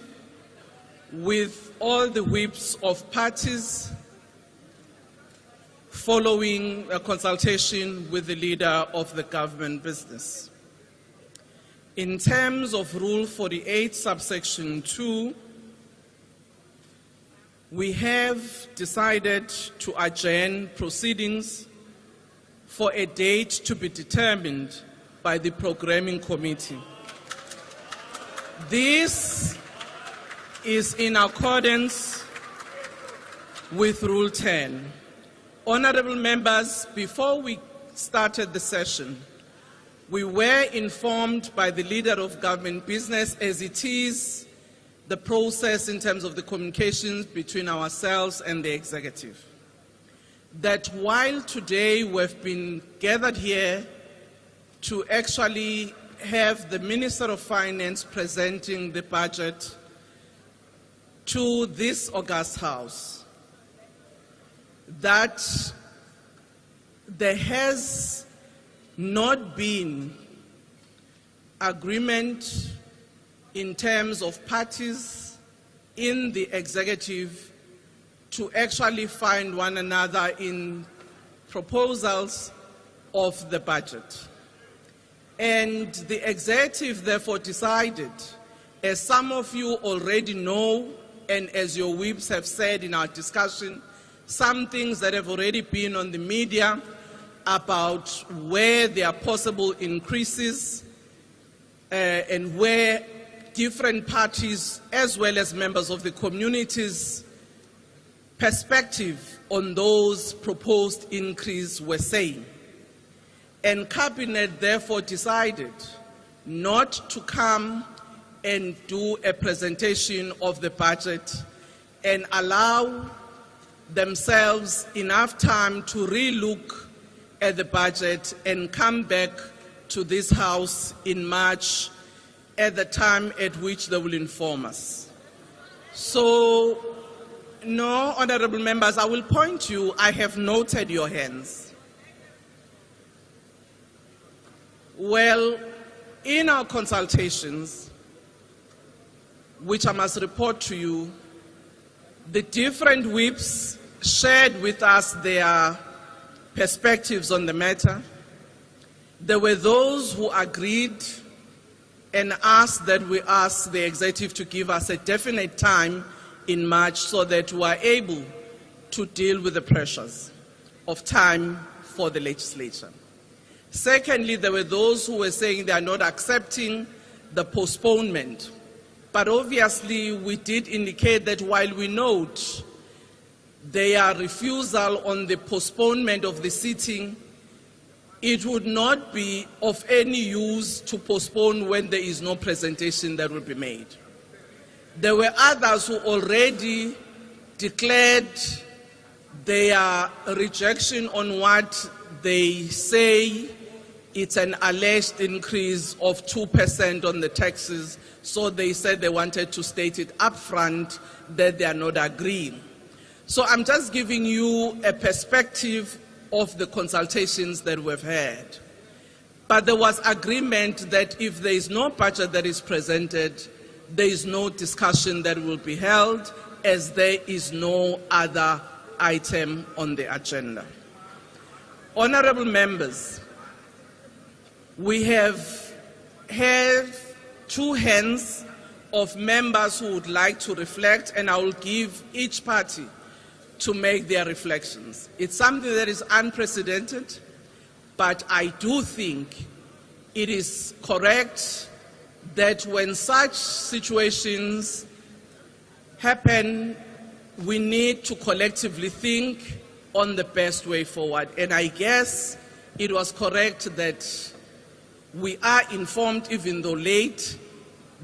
with all the whips of parties following a consultation with the leader of the government business. In terms of Rule 48, subsection 2, we have decided to adjourn proceedings for a date to be determined by the programming committee. This is in accordance with Rule 10. Honorable members, before we started the session, we were informed by the leader of government business, as it is the process in terms of the communications between ourselves and the executive, that while today we've been gathered here to actually have the Minister of Finance presenting the budget to this august House, that there has not been agreement in terms of parties in the executive to actually find one another in proposals of the budget. And the executive therefore decided, as some of you already know, and as your whips have said in our discussion, some things that have already been on the media about where there are possible increases and where different parties as well as members of the communities' perspective on those proposed increases were saying. And Cabinet therefore decided not to come and do a presentation of the budget and allow themselves enough time to re-look at the budget and come back to this House in March at the time at which they will inform us. So, no, honorable members, I will point you, I have noted your hands. Well, in our consultations, which I must report to you, the different whips shared with us their perspectives on the matter. There were those who agreed and asked that we ask the executive to give us a definite time in March so that we are able to deal with the pressures of time for the legislature. Secondly, there were those who were saying they are not accepting the postponement. But obviously, we did indicate that while we note their refusal on the postponement of the sitting, it would not be of any use to postpone when there is no presentation that will be made. There were others who already declared their rejection on what they say it's an alleged increase of 2% on the taxes, so they said they wanted to state it up front that they are not agreeing. So I'm just giving you a perspective of the consultations that we've had. But there was agreement that if there is no budget that is presented, there is no discussion that will be held, as there is no other item on the agenda. Honorable members, we have two hands of members who would like to reflect, and I will give each party to make their reflections. It's something that is unprecedented, but I do think it is correct that when such situations happen, we need to collectively think on the best way forward. And I guess it was correct that we are informed, even though late,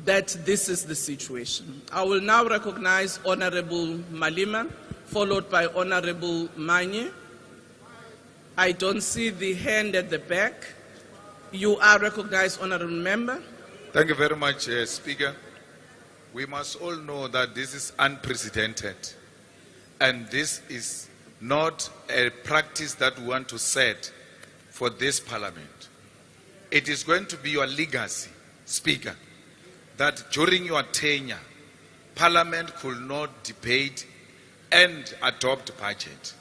that this is the situation. I will now recognize Honorable Malima, followed by Honorable Manye. I don't see the hand at the back. You are recognized, Honorable Member. Thank you very much, Speaker. We must all know that this is unprecedented, and this is not a practice that we want to set for this Parliament. It is going to be your legacy, Speaker, that during your tenure, Parliament could not debate and adopt budget.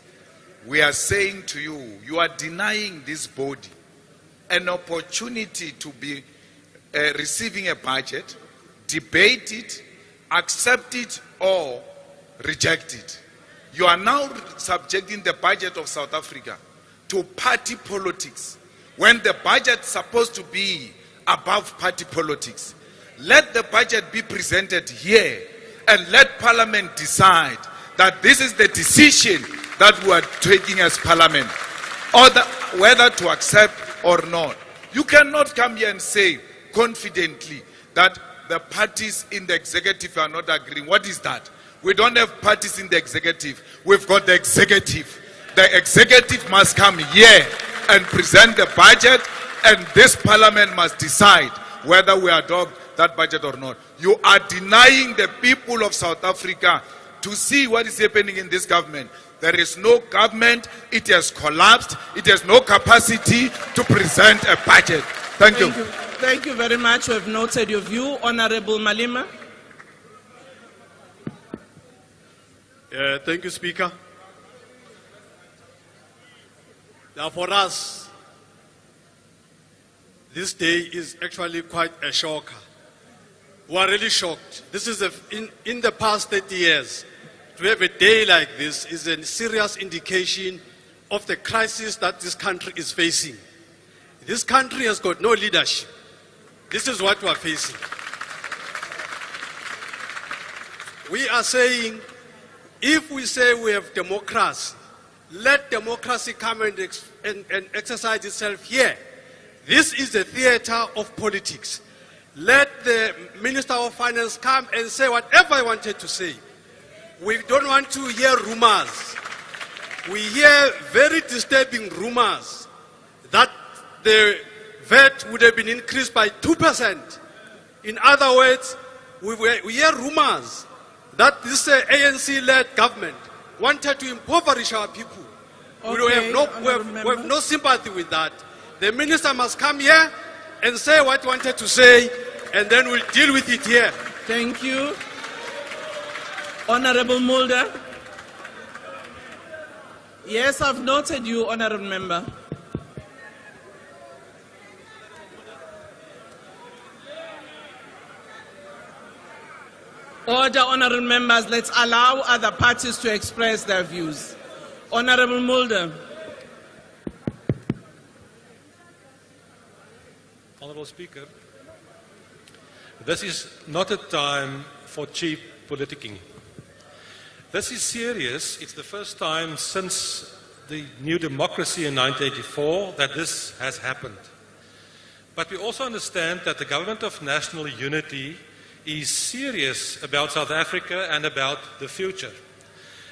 We are saying to you, you are denying this body an opportunity to be receiving a budget, debate it, accept it, or reject it. You are now subjecting the budget of South Africa to party politics when the budget is supposed to be above party politics. Let the budget be presented here and let Parliament decide that this is the decision that we are taking as Parliament, or whether to accept or not. You cannot come here and say confidently that the parties in the executive are not agreeing. What is that? We don't have parties in the executive. We've got the executive. the executive must come here and present the budget, and this parliament must decide whether we adopt that budget or not. You are denying the people of South Africa to see what is happening in this government. There is no government, it has collapsed, it has no capacity to present a budget. Thank you. Thank you very much. We have noted your view. Honorable Malema. Thank you, Speaker. Now, for us, this day is actually quite a shocker. We are really shocked. This is in the past 30 years, to have a day like this is a serious indication of the crisis that this country is facing. This country has got no leadership. This is what we are facing. We are saying, if we say we have democracy, let democracy come and exercise itself here. This is a theater of politics. Let the Minister of Finance come and say whatever he wanted to say. We don't want to hear rumors. We hear very disturbing rumors that the VAT would have been increased by 2%. In other words, we hear rumors that this ANC-led government wanted to impoverish our people. Okay, we have no sympathy with that. The minister must come here and say what he wanted to say, and then we'll deal with it here. Thank you. Honorable Mulder. Yes, I've noted you, Honorable Member. Order, honorable members. Let's allow other parties to express their views. Honorable Mulder. Honorable Speaker, this is not a time for cheap politicking. This is serious. It's the first time since the new democracy in 1984 that this has happened. But we also understand that the Government of National Unity is serious about South Africa and about the future.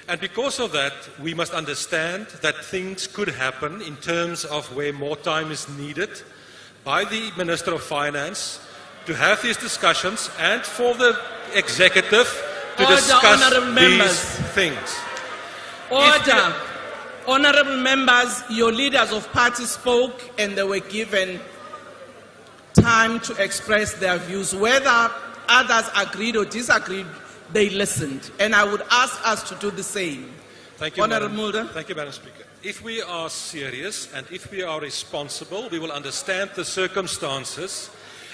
And because of that, we must understand that things could happen in terms of where more time is needed by the Minister of Finance to have these discussions and for the executive to discuss these things. Order. Honorable members, your leaders of party spoke and they were given time to express their views. Whether others agreed or disagreed, they listened. And I would ask us to do the same. Thank you, Honorable Mulder. Thank you, Madam Speaker. If we are serious and if we are responsible, we will understand the circumstances.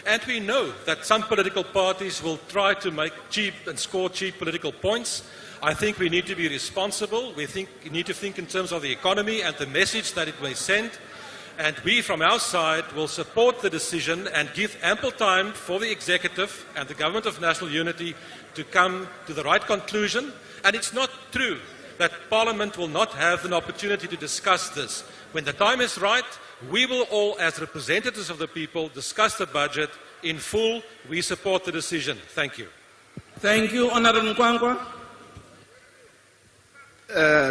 And we know that some political parties will try to make cheap and score cheap political points. I think we need to be responsible. We need to think in terms of the economy and the message that it may send. And we, from our side, will support the decision and give ample time for the executive and the Government of National Unity to come to the right conclusion. And it's not true that Parliament will not have an opportunity to discuss this. When the time is right, we will all, as representatives of the people, discuss the budget in full. We support the decision. Thank you. Thank you, Honorable Nkwankwa.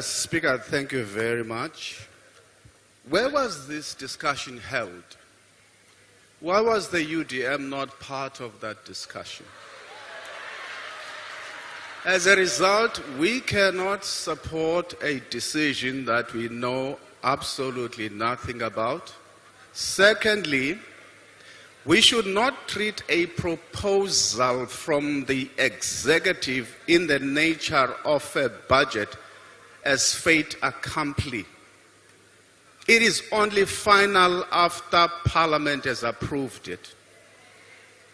Speaker, thank you very much. Where was this discussion held? Why was the UDM not part of that discussion? As a result, we cannot support a decision that we know absolutely nothing about. Secondly, we should not treat a proposal from the executive in the nature of a budget as fait accompli. It is only final after Parliament has approved it.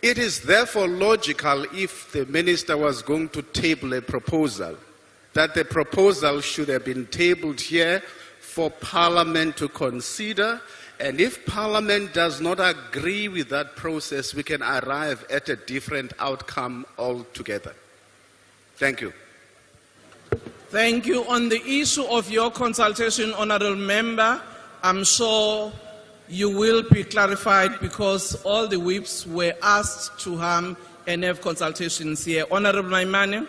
It is therefore logical, if the minister was going to table a proposal, that the proposal should have been tabled here for Parliament to consider, and if Parliament does not agree with that process, we can arrive at a different outcome altogether. Thank you. Thank you. On the issue of your consultation, Honourable Member, I'm sure you will be clarified because all the whips were asked to have and have consultations here. Honourable Maimane.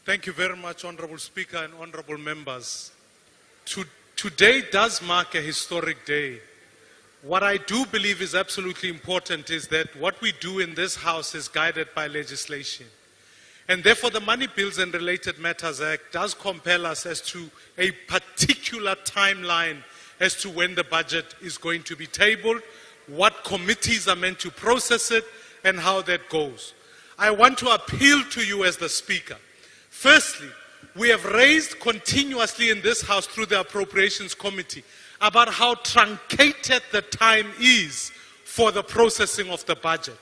Thank you very much, Honorable Speaker and honorable members. Today does mark a historic day. What I do believe is absolutely important is that what we do in this House is guided by legislation. And therefore the Money Bills and Related Matters Act does compel us as to a particular timeline as to when the budget is going to be tabled, what committees are meant to process it, and how that goes. I want to appeal to you as the Speaker. Firstly, we have raised continuously in this House through the Appropriations Committee about how truncated the time is for the processing of the budget.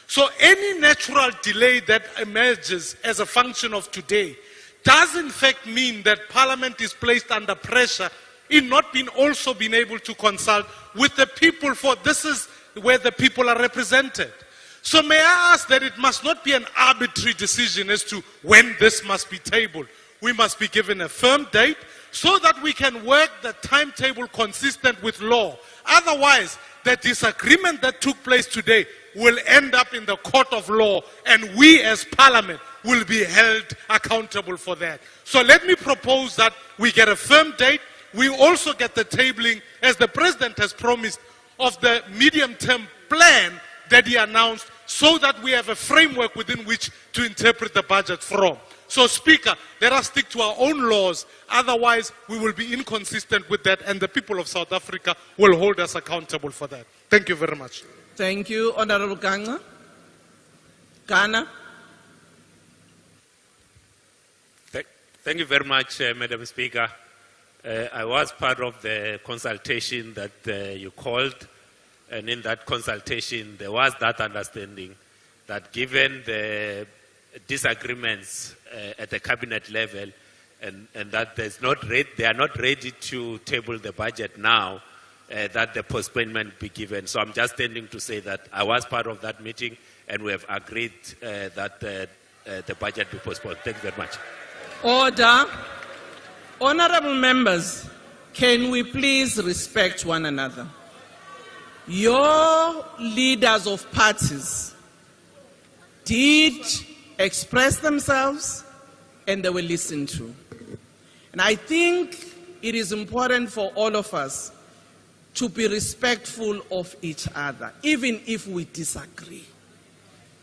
So any natural delay that emerges as a function of today does in fact mean that Parliament is placed under pressure in not being also being able to consult with the people, for this is where the people are represented. So may I ask that it must not be an arbitrary decision as to when this must be tabled. We must be given a firm date so that we can work the timetable consistent with law. Otherwise, the disagreement that took place today will end up in the court of law, and we as Parliament will be held accountable for that. So let me propose that we get a firm date. We also get the tabling, as the President has promised, of the medium-term plan that he announced, so that we have a framework within which to interpret the budget from. So, Speaker, let us stick to our own laws. Otherwise, we will be inconsistent with that, and the people of South Africa will hold us accountable for that. Thank you very much. Thank you, Honorable Ganga. Ghana. Thank you very much, Madam Speaker. I was part of the consultation that you called, and in that consultation there was that understanding that given the disagreements at the cabinet level, and that they are not ready to table the budget now, that the postponement be given. So I'm just standing to say that I was part of that meeting, and we have agreed that the budget be postponed. Thank you very much. Order. Honorable members, can we please respect one another? Your leaders of parties did express themselves, and they were listened to. And I think it is important for all of us to be respectful of each other, even if we disagree.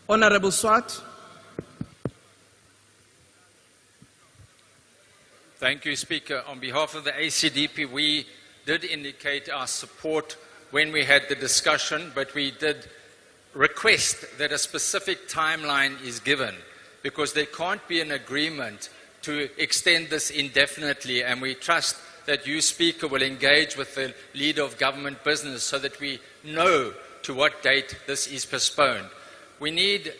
Honorable Swart. Thank you, Speaker. On behalf of the ACDP, we did indicate our support when we had the discussion, but we did request that a specific timeline is given, because there can't be an agreement to extend this indefinitely, and we trust that you, Speaker, will engage with the leader of government business so that we know to what date this is postponed. We need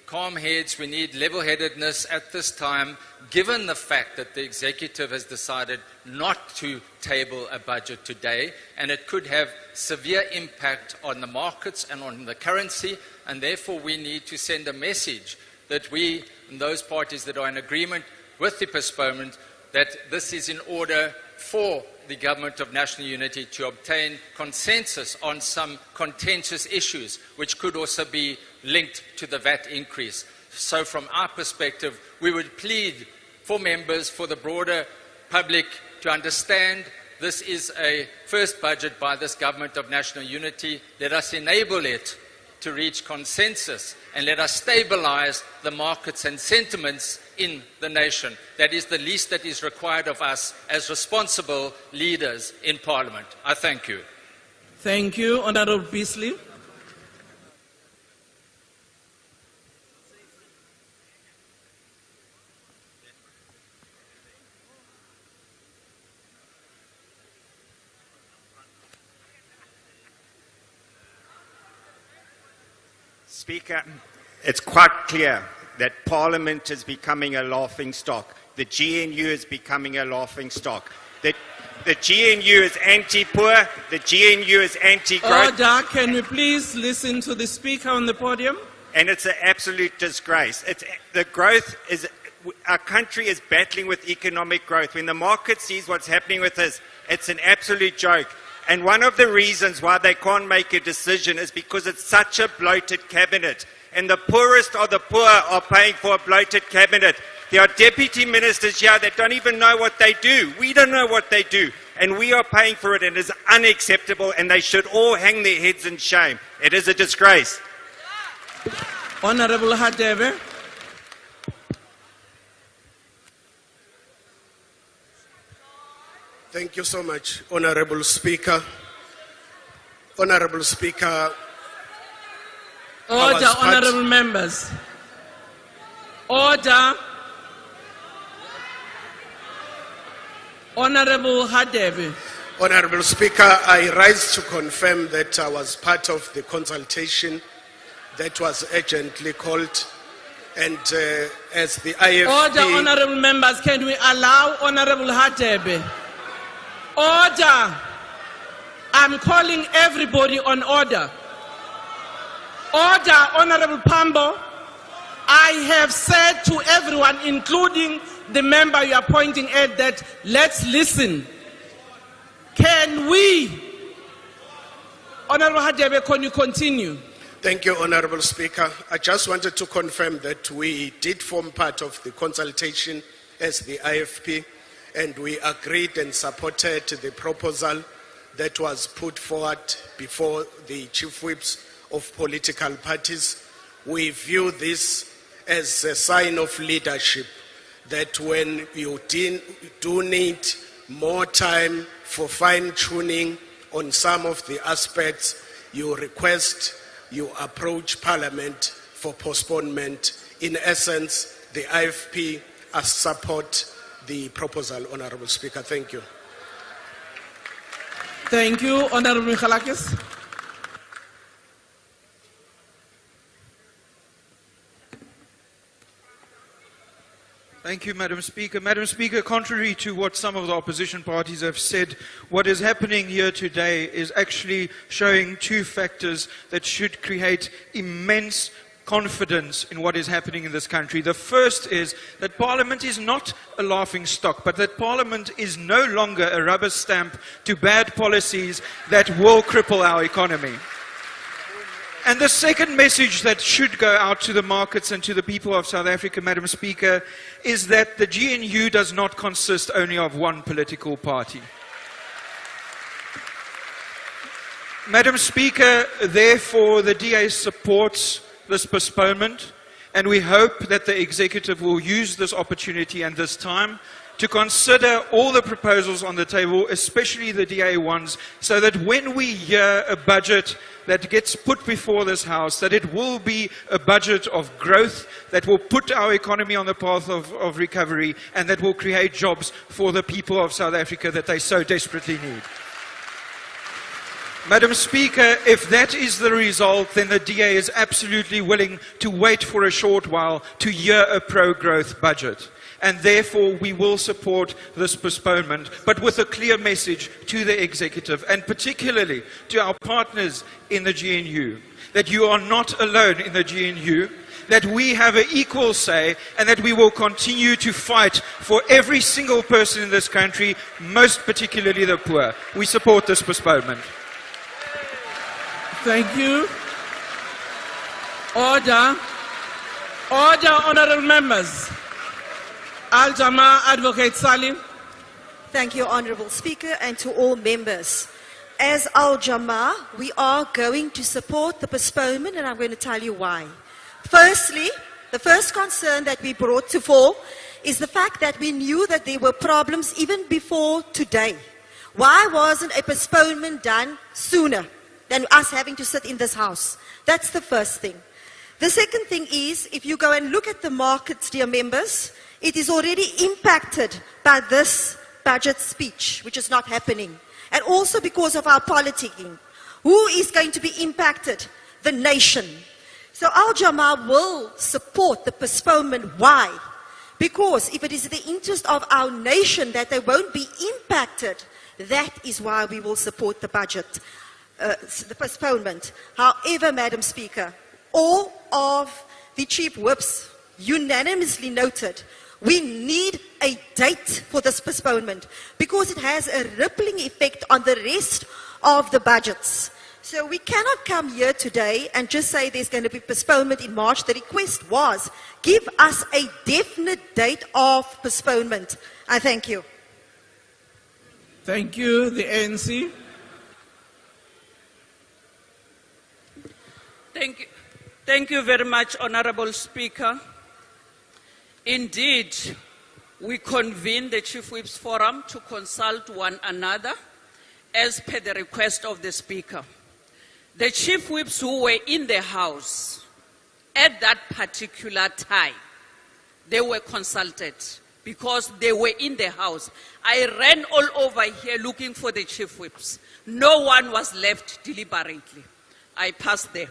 calm heads, we need level-headedness at this time, given the fact that the executive has decided not to table a budget today, and it could have severe impact on the markets and on the currency, and therefore we need to send a message that we, and those parties that are in agreement with the postponement, that this is in order for the Government of National Unity to obtain consensus on some contentious issues, which could also be linked to the VAT increase. So from our perspective, we would plead for members, for the broader public, to understand this is a first budget by this Government of National Unity. Let us enable it to reach consensus, and let us stabilize the markets and sentiments in the nation. That is the least that is required of us as responsible leaders in Parliament. I thank you. Thank you, Honorable Beasley. Speaker, it's quite clear that Parliament is becoming a laughing stock. The GNU is becoming a laughing stock. The GNU is anti-poor, the GNU is anti-growth. Order, can we please listen to the Speaker on the podium? And it's an absolute disgrace. Our country is battling with economic growth. When the market sees what's happening with us, it's an absolute joke. And one of the reasons why they can't make a decision is because it's such a bloated cabinet. And the poorest of the poor are paying for a bloated cabinet. There are deputy ministers here that don't even know what they do. We don't know what they do. And we are paying for it, and it is unacceptable, and they should all hang their heads in shame. It is a disgrace. Honorable Hadebe. Thank you so much, Honorable Speaker. Honorable Speaker. Order, honorable members. Order. Honorable Hadebe. Honorable Speaker, I rise to confirm that I was part of the consultation that was urgently called, and as the IFP... Order, honorable members, can we allow Honorable Hadebe? Order! I'm calling everybody on order. Order, Honorable Pambo. I have said to everyone, including the member you are pointing at, that let's listen. Can we? Honorable Hadebe, can you continue? Thank you, Honorable Speaker. I just wanted to confirm that we did form part of the consultation as the IFP, and we agreed and supported the proposal that was put forward before the chief whips of political parties. We view this as a sign of leadership, that when you do need more time for fine-tuning on some of the aspects, you request, you approach Parliament for postponement. In essence, the IFP support the proposal, Honorable Speaker. Thank you. Thank you, Honorable Michalakis. Thank you, Madam Speaker. Madam Speaker, contrary to what some of the opposition parties have said, what is happening here today is actually showing two factors that should create immense confidence in what is happening in this country. The first is that Parliament is not a laughing stock, but that Parliament is no longer a rubber stamp to bad policies that will cripple our economy. And the second message that should go out to the markets and to the people of South Africa, Madam Speaker, is that the GNU does not consist only of one political party. Madam Speaker, therefore, the DA supports this postponement, and we hope that the executive will use this opportunity and this time to consider all the proposals on the table, especially the DA ones, so that when we hear a budget that gets put before this House, that it will be a budget of growth that will put our economy on the path of recovery, and that will create jobs for the people of South Africa that they so desperately need. Madam Speaker, if that is the result, then the DA is absolutely willing to wait for a short while to hear a pro-growth budget. And therefore, we will support this postponement, but with a clear message to the executive, and particularly to our partners in the GNU, that you are not alone in the GNU, that we have an equal say, and that we will continue to fight for every single person in this country, most particularly the poor. We support this postponement. Thank you. Order. Order, honorable members. Al-Jama, Advocate Salim. Thank you, Honourable Speaker, and to all members. As Al-Jama, we are going to support the postponement, and I'm going to tell you why. Firstly, the first concern that we brought to fore is the fact that we knew that there were problems even before today. Why wasn't a postponement done sooner than us having to sit in this House? That's the first thing. The second thing is, if you go and look at the markets, dear members, it is already impacted by this budget speech, which is not happening. And also because of our politicking. Who is going to be impacted? The nation. So Al-Jama will support the postponement. Why? Because if it is the interest of our nation that they won't be impacted, that is why we will support the budget, the postponement. However, Madam Speaker, all of the chief whips unanimously noted we need a date for this postponement because it has a rippling effect on the rest of the budgets. So we cannot come here today and just say there's going to be postponement in March. The request was, give us a definite date of postponement. I thank you. Thank you. The ANC. Thank you very much, Honorable Speaker. Indeed, we convened the Chief Whips Forum to consult one another as per the request of the Speaker. The Chief Whips who were in the House at that particular time, they were consulted because they were in the House. I ran all over here looking for the Chief Whips. No one was left deliberately. I passed there.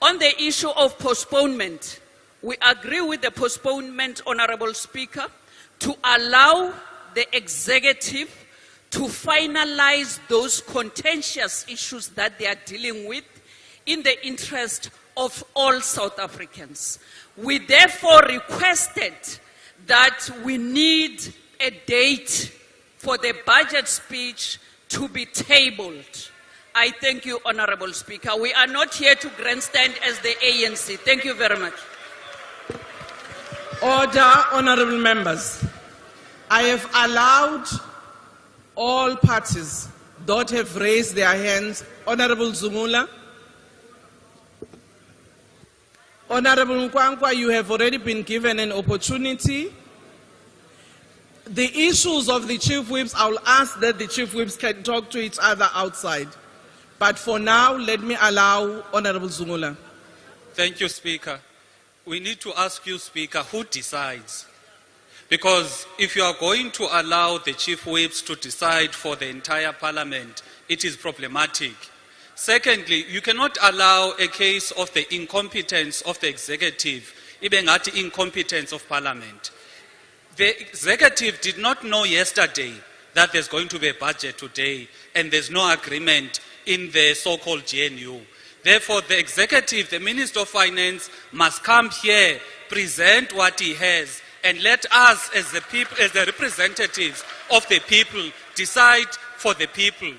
On the issue of postponement, we agree with the postponement, Honorable Speaker, to allow the executive to finalize those contentious issues that they are dealing with in the interest of all South Africans. We therefore requested that we need a date for the budget speech to be tabled. I thank you, Honorable Speaker. We are not here to grandstand as the ANC. Thank you very much. Order, honorable members. I have allowed all parties that have raised their hands. Honorable Zumula. Honorable Nkwankwa, you have already been given an opportunity. The issues of the Chief Whips, I will ask that the Chief Whips can talk to each other outside. But for now, let me allow Honorable Zumula. Thank you, Speaker. We need to ask you, Speaker, who decides? Because if you are going to allow the Chief Whips to decide for the entire Parliament, it is problematic. Secondly, you cannot allow a case of the incompetence of the executive, even at the incompetence of Parliament. The executive did not know yesterday that there's going to be a budget today, and there's no agreement in the so-called GNU. Therefore, the executive, the Minister of Finance, must come here, present what he has, and let us, as the people, as the representatives of the people, decide for the people.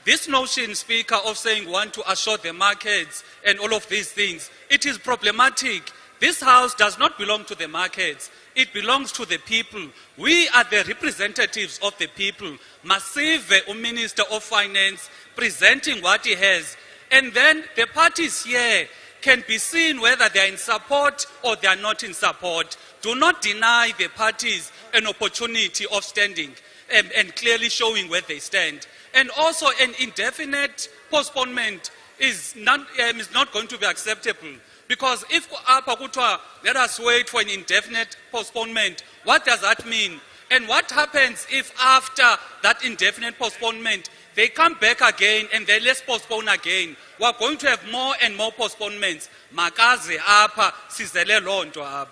This notion, Speaker, of saying we want to assure the markets and all of these things, it is problematic. This House does not belong to the markets. It belongs to the people. We are the representatives of the people. Massive Minister of Finance presenting what he has. And then the parties here can be seen whether they are in support or they are not in support. Do not deny the parties an opportunity of standing and clearly showing where they stand. And also an indefinite postponement is not going to be acceptable. Because if let us wait for an indefinite postponement, what does that mean? And what happens if after that indefinite postponement, they come back again and then let's postpone again? We are going to have more and more postponements. Makaze apa, sizele lonto apa.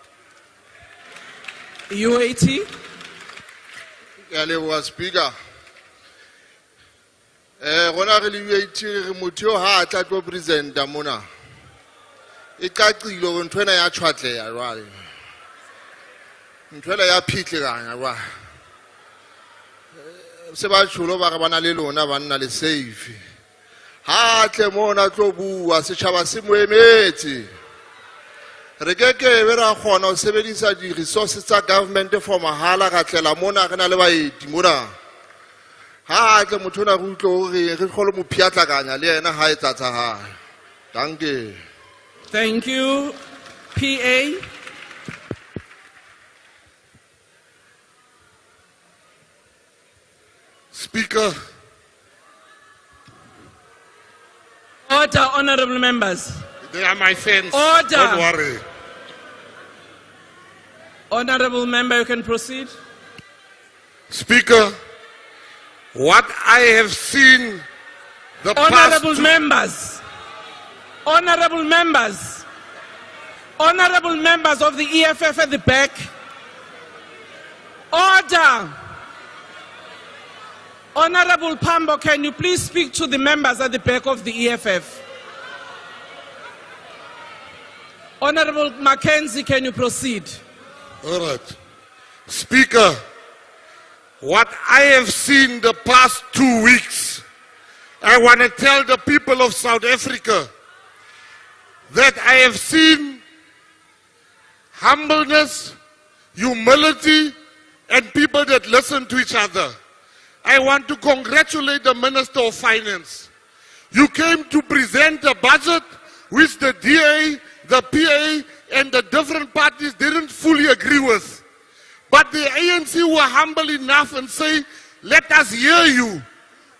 UAT. Yale Speaker. Gona re le UAT re motho ha tla tlo presenta mona. E qaqilo ntwena ya tshwatle ya jwale. Ntwela ya phitlekanya jwale. Se ba tsholo ba ga bana le lona ba nna le safe. Ha tle mona tlo bua setjhaba se moemetse. Re ke be ra kgona ho sebedisa di resources tsa government for mahala ga tlela mona re na le baeti mona. Ha tle motho na go utlo re kgolo mo phiatlakanya le yena ha etsa tsa hae. Danke. Thank you. PA. Speaker. Order, honorable members. They are my friends. Order. Don't worry. Honorable member, you can proceed. Speaker, what I have seen the honorable past... members. Honorable members. Honorable members of the EFF at the back. Order. Honorable Pambo, can you please speak to the members at the back of the EFF? Honorable Mackenzie, can you proceed? All right. Speaker, what I have seen the past 2 weeks I want to tell the people of South Africa that I have seen humbleness, humility, and people that listen to each other. I want to congratulate the Minister of Finance. You came to present a budget which the DA, the PA, and the different parties didn't fully agree with. But the ANC were humble enough and say, let us hear you.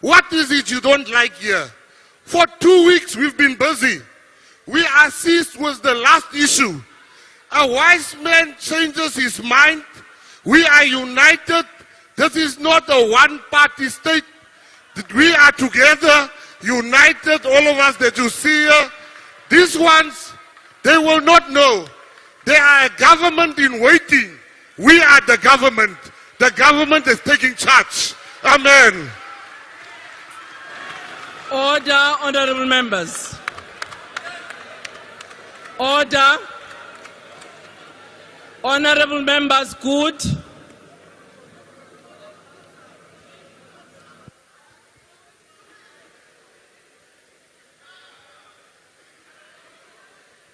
What is it you don't like here? For 2 weeks we've been busy. We are seized with the last issue. A wise man changes his mind. We are united. This is not a one-party state. We are together, united, all of us that you see here. These ones, they will not know. They are a government in waiting. We are the government. The government is taking charge. Amen. Order, honorable members. Order. Honorable members, good.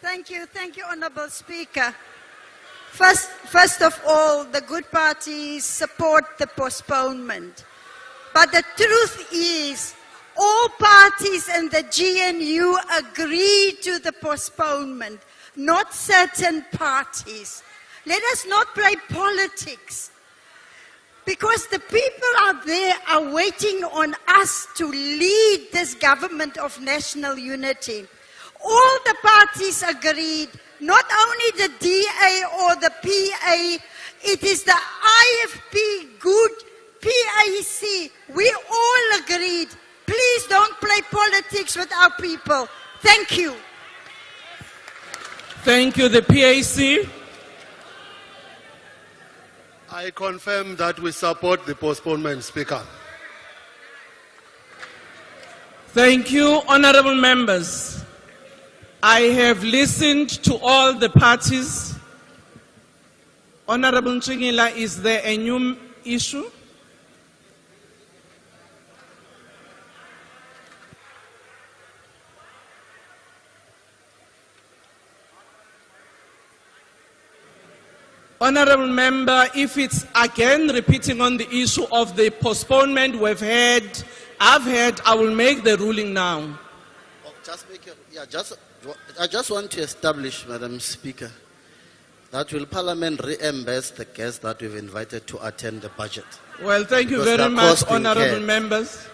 Thank you, Honourable Speaker. First of all, the good parties support the postponement. But the truth is, all parties in the GNU agree to the postponement, not certain parties. Let us not play politics, because the people out there are waiting on us to lead this government of national unity. All the parties agreed, not only the DA or the PA, it is the IFP, good, PAC. We all agreed. Please don't play politics with our people. Thank you. Thank you, the PAC. I confirm that we support the postponement, Speaker. Thank you, honorable members. I have listened to all the parties. Honorable Nchingila, is there a new issue? Honorable member, if it's again repeating on the issue of the postponement I've heard, I will make the ruling now. I just want to establish, Madam Speaker, that will Parliament reimburse the guests that we've invited to attend the budget? Well, thank you very much, honorable members.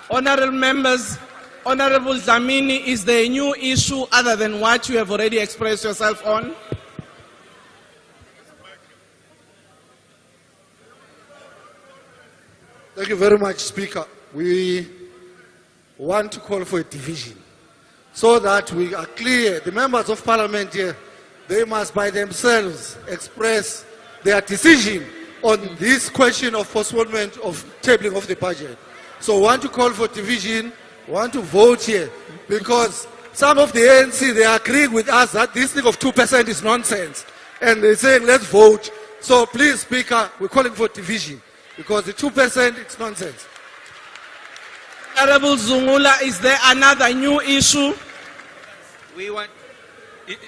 Honorable members, Honorable Dlamini, is there a new issue other than what you have already expressed yourself on? Thank you very much, Speaker. We want to call for a division so that we are clear. The members of Parliament here, they must by themselves express their decision on this question of postponement of tabling of the budget. So we want to call for division, want to vote here, because some of the ANC, they are agreeing with us that this thing of 2% is nonsense. And they're saying, let's vote. So please, Speaker, we're calling for division, because the 2%, it's nonsense. Honorable Zungula, is there another new issue?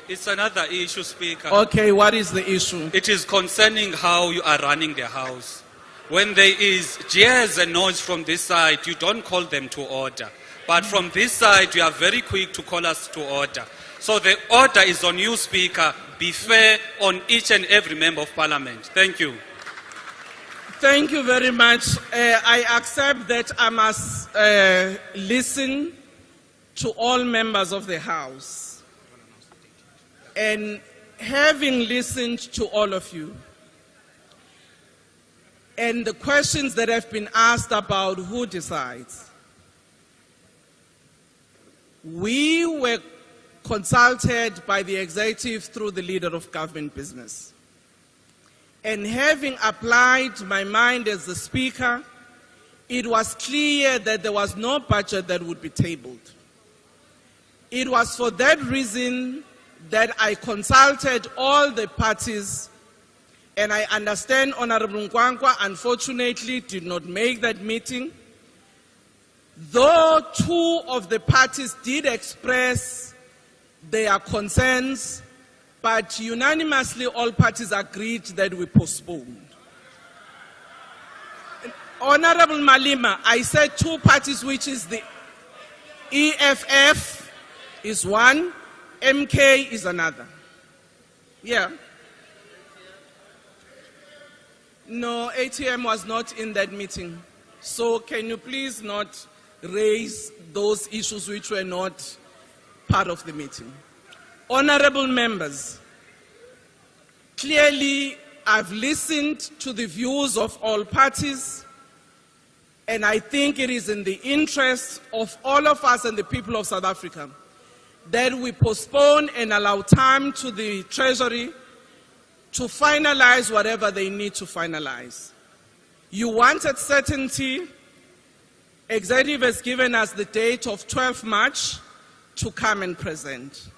It's another issue, Speaker. Okay, what is the issue? It is concerning how you are running the House. When there is jeers and noise from this side, you don't call them to order. But from this side, you are very quick to call us to order. So the order is on you, Speaker. Be fair on each and every member of Parliament. Thank you. Thank you very much. I accept that I must listen to all members of the House. And having listened to all of you, and the questions that have been asked about who decides, we were consulted by the executive through the leader of government business. And having applied my mind as the Speaker, it was clear that there was no budget that would be tabled. It was for that reason that I consulted all the parties, and I understand Honorable Nkwankwa unfortunately did not make that meeting. Though two of the parties did express their concerns, but unanimously all parties agreed that we postponed. Honorable Malima, I said two parties, which is the EFF is one, MK is another. Yeah. No, ATM was not in that meeting. So can you please not raise those issues which were not part of the meeting? Honorable members, clearly I've listened to the views of all parties, and I think it is in the interest of all of us and the people of South Africa that we postpone and allow time to the Treasury to finalize whatever they need to finalize. You wanted certainty. Executive has given us the date of 12 March to come and present.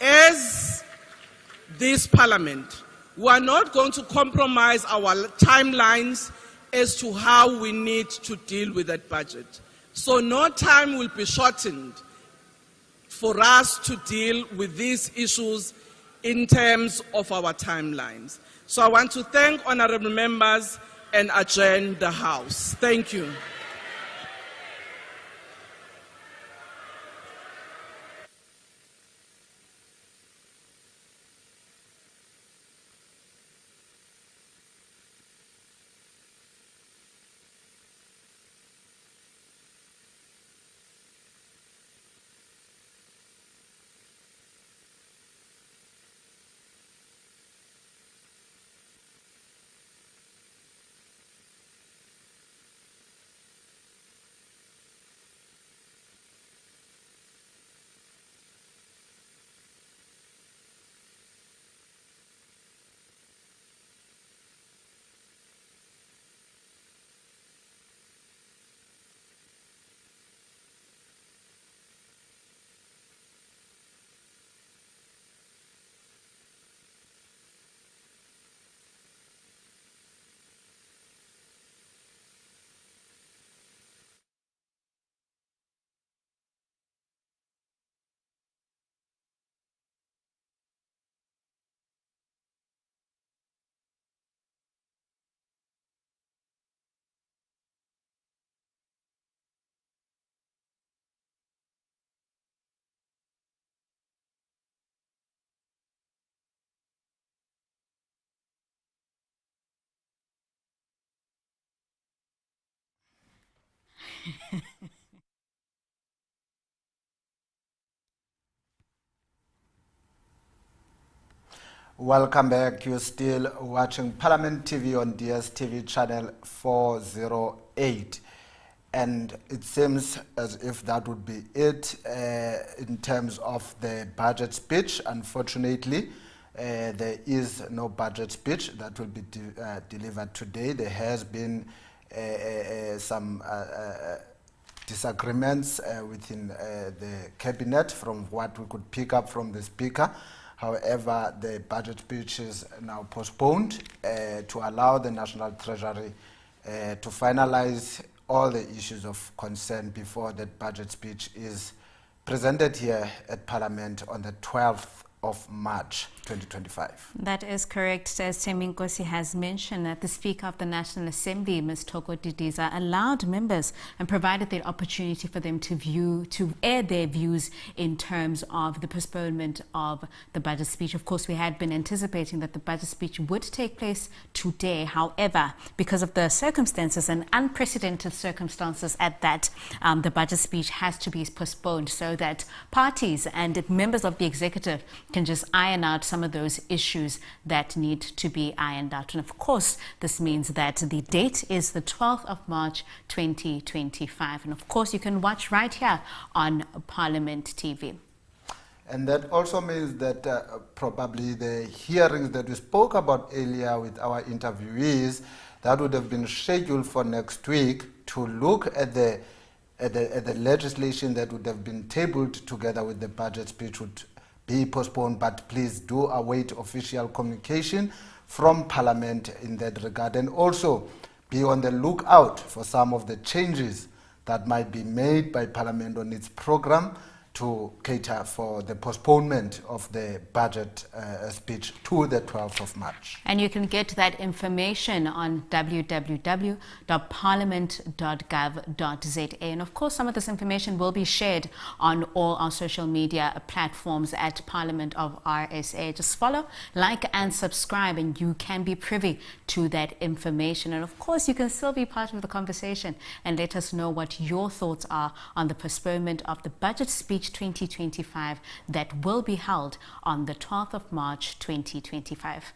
As this Parliament, we are not going to compromise our timelines as to how we need to deal with that budget. So no time will be shortened for us to deal with these issues in terms of our timelines. So I want to thank honorable members and adjourn the House. Thank you. Welcome back. You're still watching Parliament TV on DSTV channel 408. And it seems as if that would be it in terms of the budget speech. Unfortunately, there is no budget speech that will be delivered today. There has been some disagreements within the cabinet from what we could pick up from the Speaker. However, the budget speech is now postponed to allow the National Treasury to finalize all the issues of concern before that budget speech is presented here at Parliament on the 12th of March 2025. That is correct. As Teminkosi has mentioned, that the Speaker of the National Assembly, Ms. Toko Didiza, allowed members and provided the opportunity for them to air their views in terms of the postponement of the budget speech. Of course, we had been anticipating that the budget speech would take place today. However, because of the circumstances and unprecedented circumstances at that, the budget speech has to be postponed so that parties and members of the executive can just iron out some of those issues that need to be ironed out. And of course, this means that the date is the 12th of March 2025. And of course, you can watch right here on Parliament TV. And that also means that probably the hearings that we spoke about earlier with our interviewees, that would have been scheduled for next week to look at the legislation that would have been tabled together with the budget speech would be postponed, but please do await official communication from Parliament in that regard, and also be on the lookout for some of the changes that might be made by Parliament on its program to cater for the postponement of the budget speech to the 12th of March. And you can get that information on www.parliament.gov.za. And of course, some of this information will be shared on all our social media platforms at Parliament of RSA. Just follow, like, and subscribe, and you can be privy to that information. And of course, you can still be part of the conversation and let us know what your thoughts are on the postponement of the budget speech 2025 that will be held on the 12th of March 2025.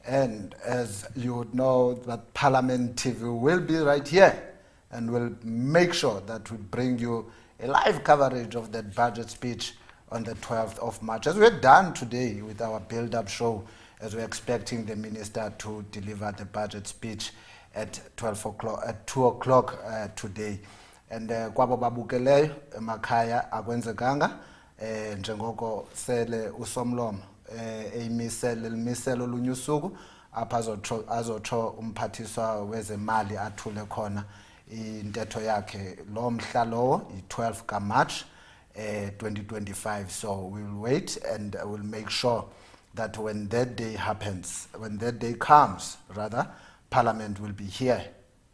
And as you would know, that Parliament TV will be right here and will make sure that we bring you a live coverage of that budget speech on the 12th of March, as we've done today with our build-up show, as we're expecting the minister to deliver the budget speech at 2 o'clock today. And kwabo babukeleyo emakhaya akwenzekanga njengoko sele usomlomo limiselo lunye usuku apha azotsho umphathiswa wezemali athule khona intetho yakhe lo mhla lowo i-12 kaMarch 2025. So we'll wait and we'll make sure that when that day happens, when that day comes rather, Parliament will be here.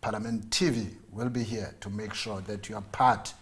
Parliament TV will be here to make sure that you are part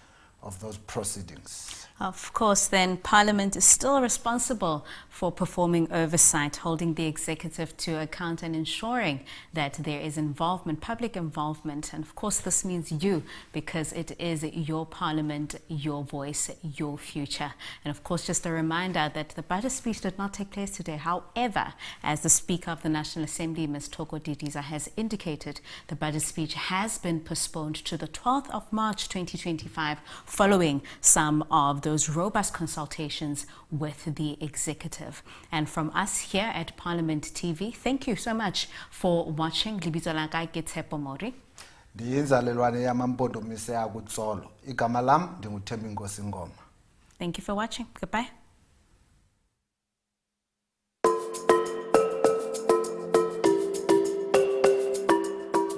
of those proceedings. Of course, then Parliament is still responsible for performing oversight, holding the executive to account and ensuring that there is involvement, public involvement. And of course, this means you, because it is your Parliament, your voice, your future. And of course, just a reminder that the budget speech did not take place today. However, as the Speaker of the National Assembly, Ms. Toko Didiza, has indicated, the budget speech has been postponed to the 12th of March 2025, following some of those robust consultations with the executive. And from us here at Parliament TV, thank you so much for watching. Libizwa laka ke Tshepo Mori. Ndiyinzalelwane yamampondomise akutsolo. Igama lam ndinguThembi Nkosi Ngoma. Thank you for watching. Goodbye.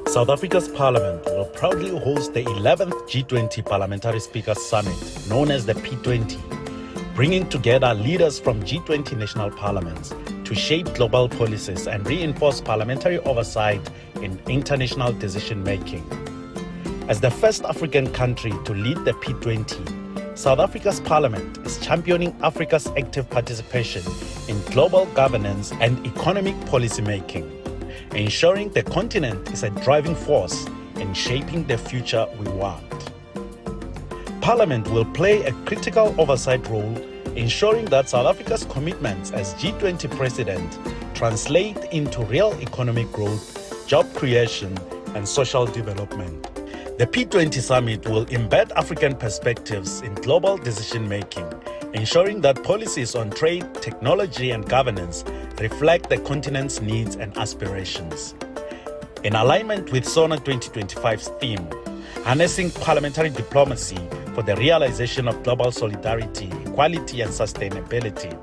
South Africa's Parliament will proudly host the 11th G20 Parliamentary Speakers Summit, known as the P20, bringing together leaders from G20 national parliaments to shape global policies and reinforce parliamentary oversight in international decision-making. As the first African country to lead the P20, South Africa's Parliament is championing Africa's active participation in global governance and economic policymaking, ensuring the continent is a driving force in shaping the future we want. Parliament will play a critical oversight role, ensuring that South Africa's commitments as G20 president translate into real economic growth, job creation, and social development. The P20 summit will embed African perspectives in global decision-making, ensuring that policies on trade, technology, and governance reflect the continent's needs and aspirations. In alignment with SONA 2025's theme, harnessing parliamentary diplomacy for the realization of global solidarity, equality, and sustainability,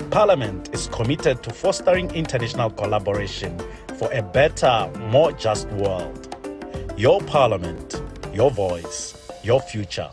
Parliament is committed to fostering international collaboration for a better, more just world. Your Parliament, your voice, your future.